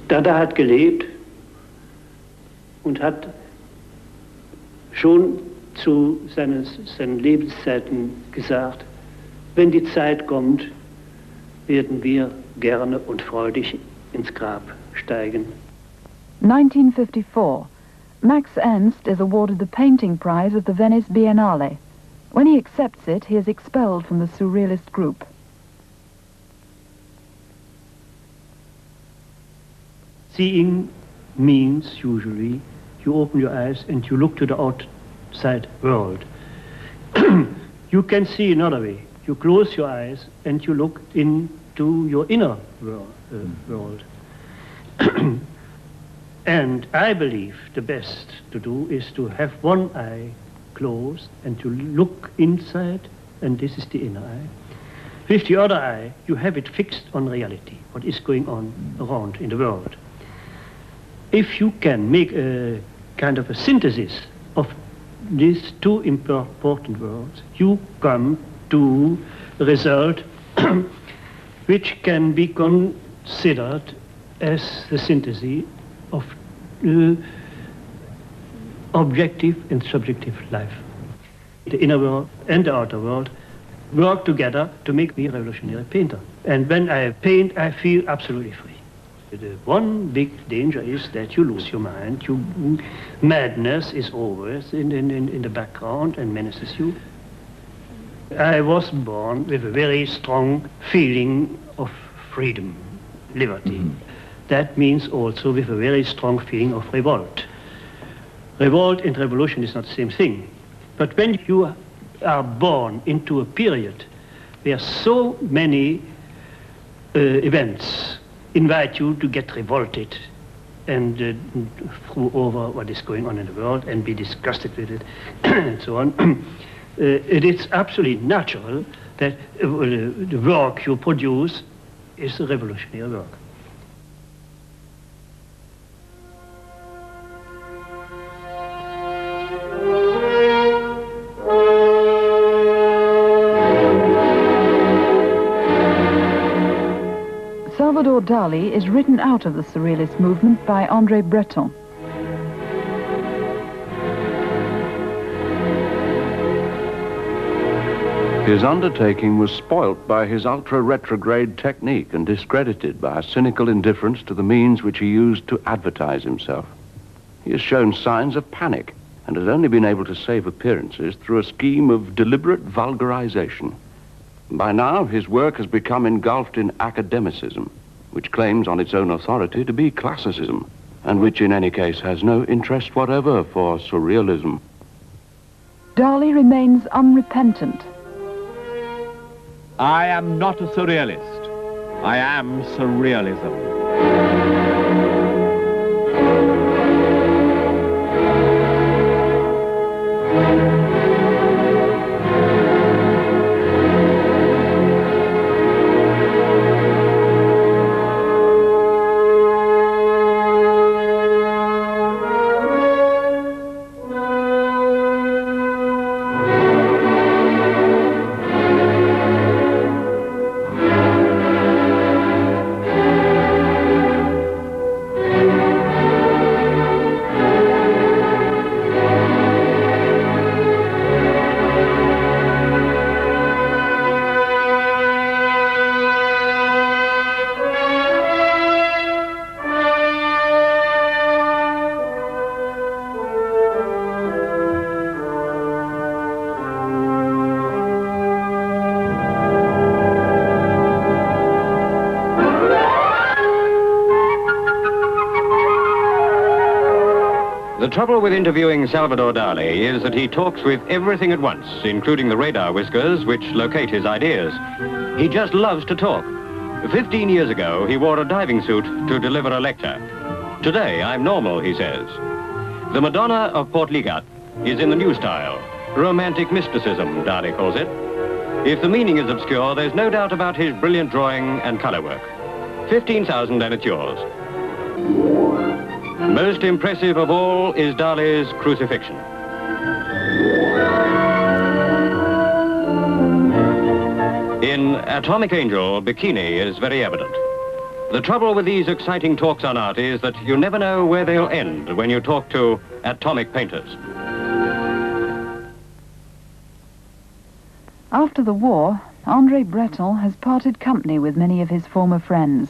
Dada hat gelebt und hat schon zu seinen Lebenszeiten gesagt, wenn die Zeit kommt, werden wir gerne und freudig ins Grab steigen. 1954, Max Ernst is awarded the painting prize of the Venice Biennale. When he accepts it, he is expelled from the Surrealist group. seeing means, usually, you open your eyes and you look to the outside world. You can see another way. You close your eyes and you look into your inner world. And I believe the best to do is to have one eye closed and to look inside, and this is the inner eye. With the other eye, you have it fixed on reality, what is going on around in the world. If you can make a kind of a synthesis of these two important worlds, you come to a result which can be considered as the synthesis of objective and subjective life. The inner world and the outer world work together to make me a revolutionary painter. And when I paint, I feel absolutely free. The one big danger is that you lose your mind. Madness is always in the background and menaces you. I was born with a very strong feeling of freedom, liberty. That means also with a very strong feeling of revolt. Revolt and revolution is not the same thing. But when you are born into a period where so many events invite you to get revolted and throw over what is going on in the world and be disgusted with it and so on, it is absolutely natural that the work you produce is a revolutionary work. Salvador Dali is written out of the Surrealist movement by André Breton. His undertaking was spoilt by his ultra-retrograde technique and discredited by a cynical indifference to the means which he used to advertise himself. He has shown signs of panic and has only been able to save appearances through a scheme of deliberate vulgarization. By now, his work has become engulfed in academicism, which claims on its own authority to be classicism, and which in any case has no interest whatever for surrealism. Dali remains unrepentant. I am not a surrealist. I am surrealism. The trouble with interviewing Salvador Dali is that he talks with everything at once, including the radar whiskers which locate his ideas. He just loves to talk. 15 years ago, he wore a diving suit to deliver a lecture. Today, I'm normal, he says. The Madonna of Port Ligat is in the new style. Romantic mysticism, Dali calls it. If the meaning is obscure, there's no doubt about his brilliant drawing and color work. 15,000 and it's yours. Most impressive of all is Dali's crucifixion. In Atomic Angel, bikini is very evident. The trouble with these exciting talks on art is that you never know where they'll end when you talk to atomic painters. After the war, André Breton has parted company with many of his former friends.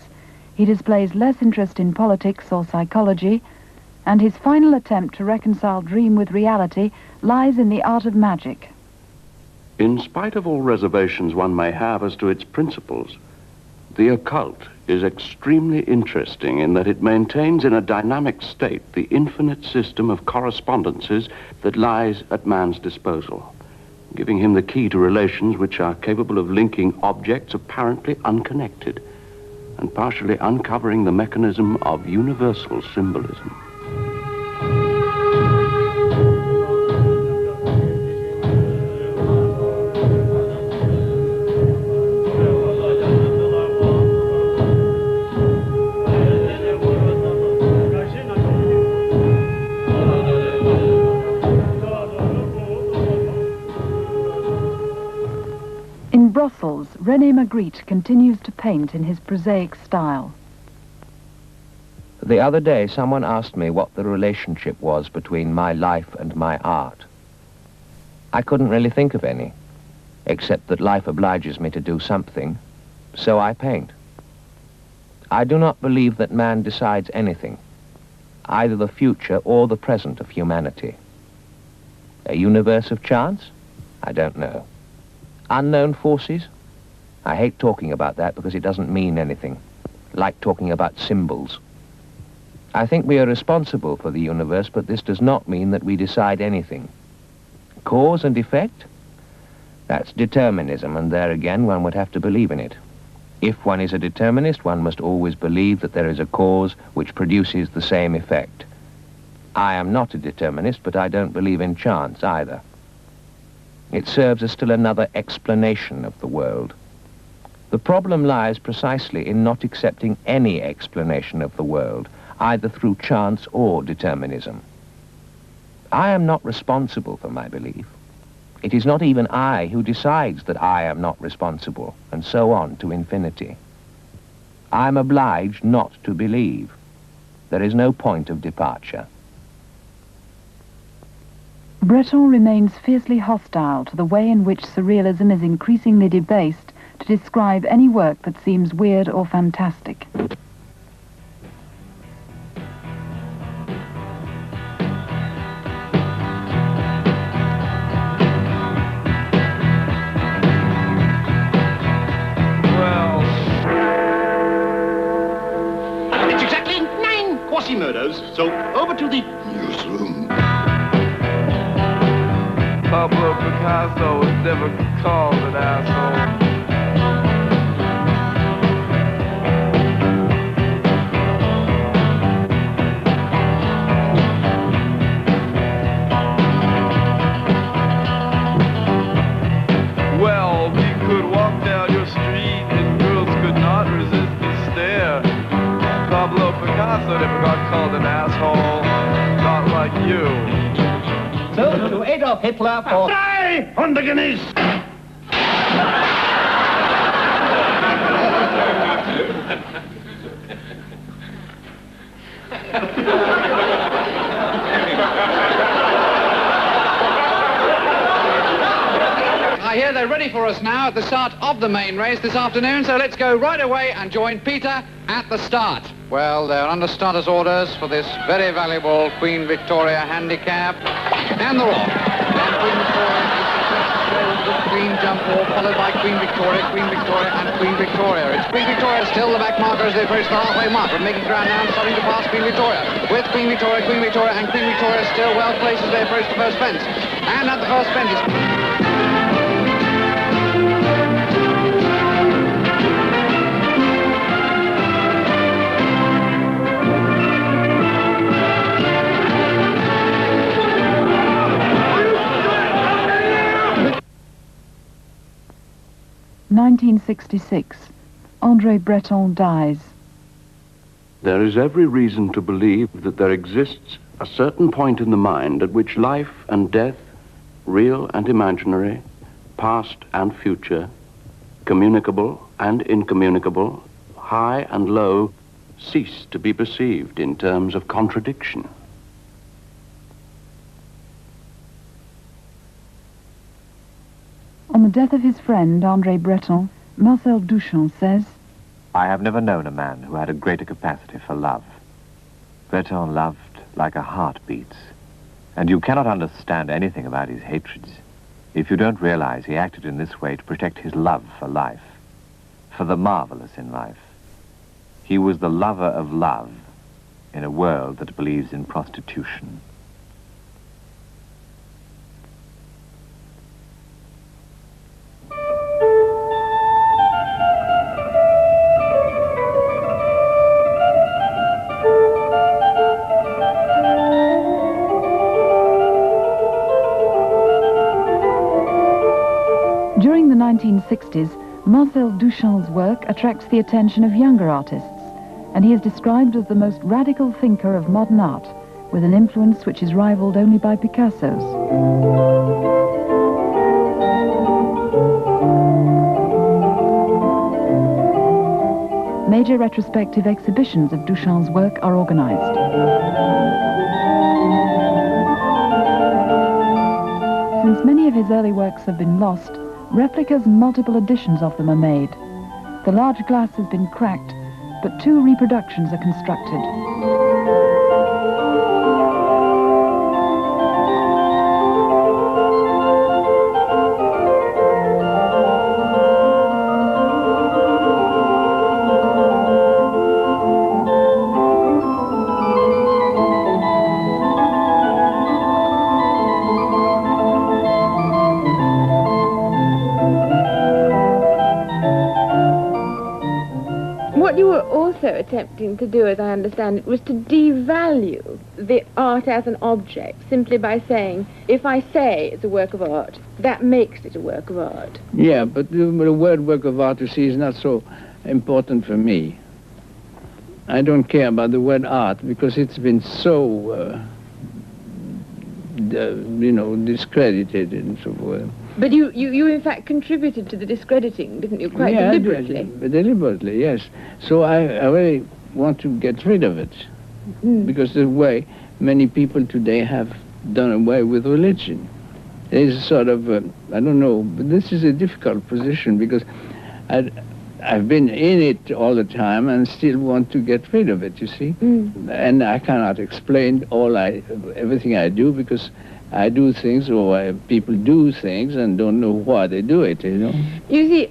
He displays less interest in politics or psychology, and his final attempt to reconcile dream with reality lies in the art of magic. In spite of all reservations one may have as to its principles, the occult is extremely interesting in that it maintains in a dynamic state the infinite system of correspondences that lies at man's disposal, giving him the key to relations which are capable of linking objects apparently unconnected and partially uncovering the mechanism of universal symbolism. In Brussels, René Magritte continues to paint in his prosaic style. The other day, someone asked me what the relationship was between my life and my art. I couldn't really think of any, except that life obliges me to do something, so I paint. I do not believe that man decides anything, either the future or the present of humanity. A universe of chance? I don't know. Unknown forces? I hate talking about that because it doesn't mean anything, like talking about symbols. I think we are responsible for the universe, but this does not mean that we decide anything. Cause and effect? That's determinism, and there again one would have to believe in it. If one is a determinist, one must always believe that there is a cause which produces the same effect. I am not a determinist, but I don't believe in chance either. It serves as still another explanation of the world. The problem lies precisely in not accepting any explanation of the world, either through chance or determinism. I am not responsible for my belief. It is not even I who decides that I am not responsible, and so on to infinity. I am obliged not to believe. There is no point of departure. Breton remains fiercely hostile to the way in which surrealism is increasingly debased to describe any work that seems weird or fantastic. It's exactly 9 Quasimodos, so over to the newsroom. Pablo Picasso was never called an asshole. Well, we could walk down your street and girls could not resist the stare. Pablo Picasso never got called an asshole, not like you. So, to Adolf Hitler for... Frei, Hundegenieß! I hear they're ready for us now at the start of the main race this afternoon, so let's go right away and join Peter at the start. Well, they're under starter's orders for this very valuable Queen Victoria handicap. And they're off. And Queen Victoria is the clean jump ball, followed by Queen Victoria, and Queen Victoria. It's Queen Victoria still the back marker as they approach the halfway mark, but making ground now and starting to pass Queen Victoria. With Queen Victoria, and Queen Victoria still well placed as they approach the first fence. And at the first fence is... 1966. André Breton dies. There is every reason to believe that there exists a certain point in the mind at which life and death, real and imaginary, past and future, communicable and incommunicable, high and low, cease to be perceived in terms of contradiction. On the death of his friend, André Breton, Marcel Duchamp says, I have never known a man who had a greater capacity for love. Breton loved like a heart beats, and you cannot understand anything about his hatreds if you don't realize he acted in this way to protect his love for life, for the marvelous in life. He was the lover of love in a world that believes in prostitution. During the 1960s, Marcel Duchamp's work attracts the attention of younger artists, and he is described as the most radical thinker of modern art, with an influence which is rivaled only by Picasso's. Major retrospective exhibitions of Duchamp's work are organized. Since many of his early works have been lost, replicas and multiple editions of them are made. The large glass has been cracked, but 2 reproductions are constructed. What you were also attempting to do, as I understand it, was to devalue the art as an object, simply by saying, if I say it's a work of art, that makes it a work of art. Yeah, but the word work of art, you see, is not so important for me. I don't care about the word art because it's been so, discredited and so forth. But you in fact contributed to the discrediting, didn't you, quite deliberately? Deliberately, yes. So I really want to get rid of it, because the way many people today have done away with religion. There's a sort of, I don't know, but this is a difficult position because I've been in it all the time and still want to get rid of it, you see? And I cannot explain everything I do because I do things or people do things and don't know why they do it, you know? You see,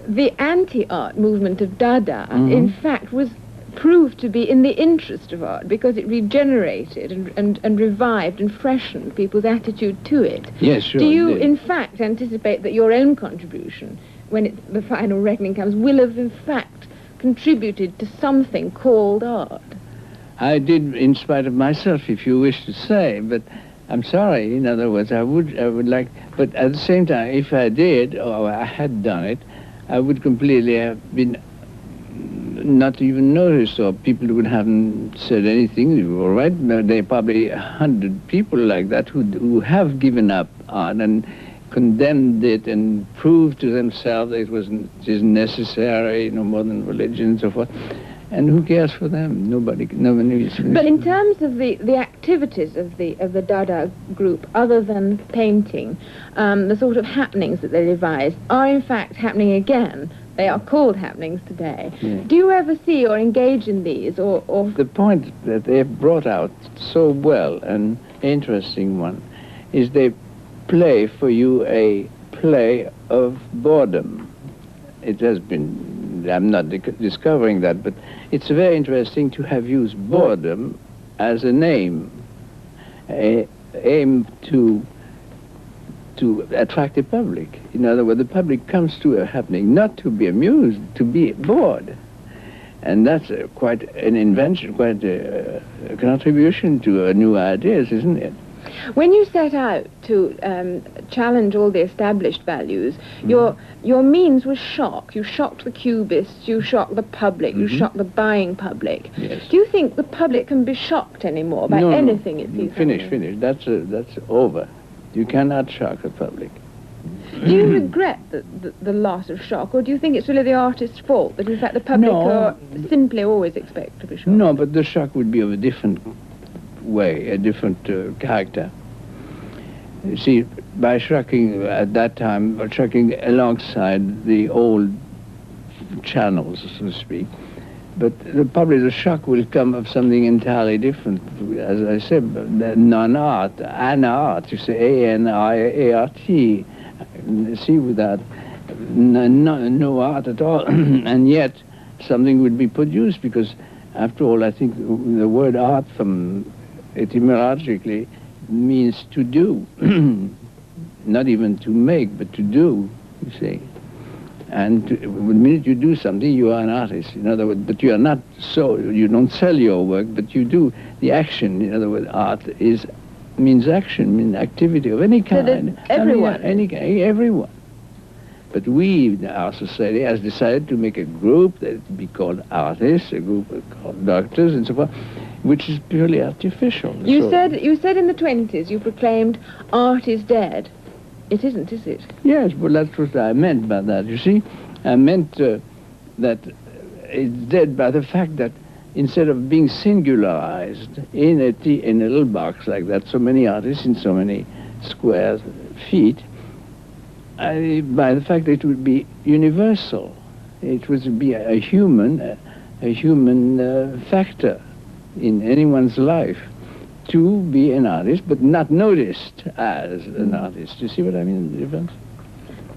the anti-art movement of Dada, in fact, was proved to be in the interest of art because it regenerated and revived and freshened people's attitude to it. Yes, sure. Do you, in fact, anticipate that your own contribution, when the final reckoning comes, will have, in fact, contributed to something called art? I did, in spite of myself, if you wish to say, but I'm sorry. In other words, I would like, but at the same time, if I did, or I had done it, I would completely have been not even noticed, or people would haven't said anything. All right, there are probably 100 people like that who have given up art and condemned it and proved to themselves that it isn't necessary, no more than religion and so forth. And who cares for them? Nobody is. But in terms of the activities of the Dada group, other than painting, the sort of happenings that they devised are in fact happening again. They are called happenings today. Yeah. Do you ever see or engage in these, or? The point that they've brought out so well, an interesting one, is they play for you a play of boredom. It has been, I'm not discovering that, but it's very interesting to have used boredom as a name, aim to attract the public. In other words, the public comes to a happening not to be amused, to be bored. And that's quite an invention, quite a contribution to new ideas, isn't it? When you set out to challenge all the established values, your means was shock. You shocked the cubists, you shocked the public, you shocked the buying public. Yes. Do you think the public can be shocked anymore by anything it sees? Finish. That's over. You cannot shock the public. Do you regret the loss of shock, or do you think it's really the artist's fault that in fact the public are simply always expect to be shocked? No, but the shock would be of a different way, a different character. You see, by shocking at that time, or shocking alongside the old channels, so to speak, but probably the shock will come of something entirely different. As I said, non-art, an-art, you say A-N-I-A-R-T, see, without no art at all, and yet something would be produced, because after all, I think the word art from etymologically means to do. Not even to make, but to do, you see. And the minute you do something, you are an artist. In other words, but you are not so, you don't sell your work, but you do the action. In other words, art means action, means activity of any kind. Everyone. Everyone. But our society, has decided to make a group that be called artists, a group called doctors, and so forth, which is purely artificial. You said in the 20s you proclaimed art is dead. It isn't, is it? Yes, well, that's what I meant by that, you see. I meant that it's dead by the fact that instead of being singularized in a little box like that, so many artists in so many square feet, by the fact that it would be universal. It would be a human factor in anyone's life to be an artist, but not noticed as an artist. You see what I mean, the difference?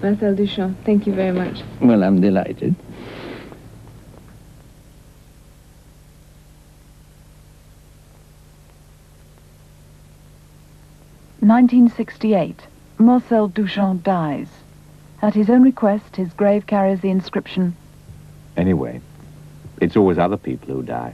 Marcel Duchamp, thank you very much. Well, I'm delighted. (1968). Marcel Duchamp dies. At his own request, his grave carries the inscription, Anyway, it's always other people who die.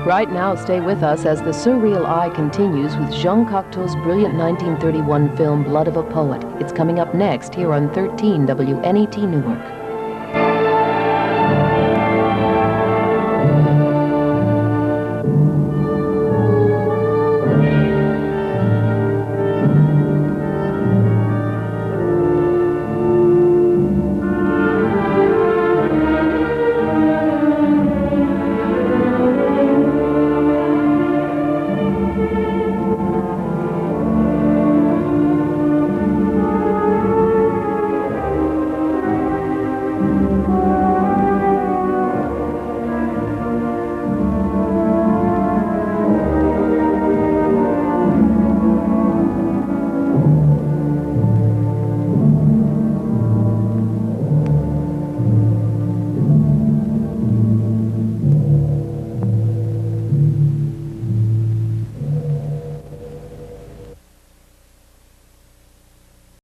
Right now, stay with us as the Surreal Eye continues with Jean Cocteau's brilliant 1931 film Blood of a Poet. It's coming up next here on 13 WNET Newark.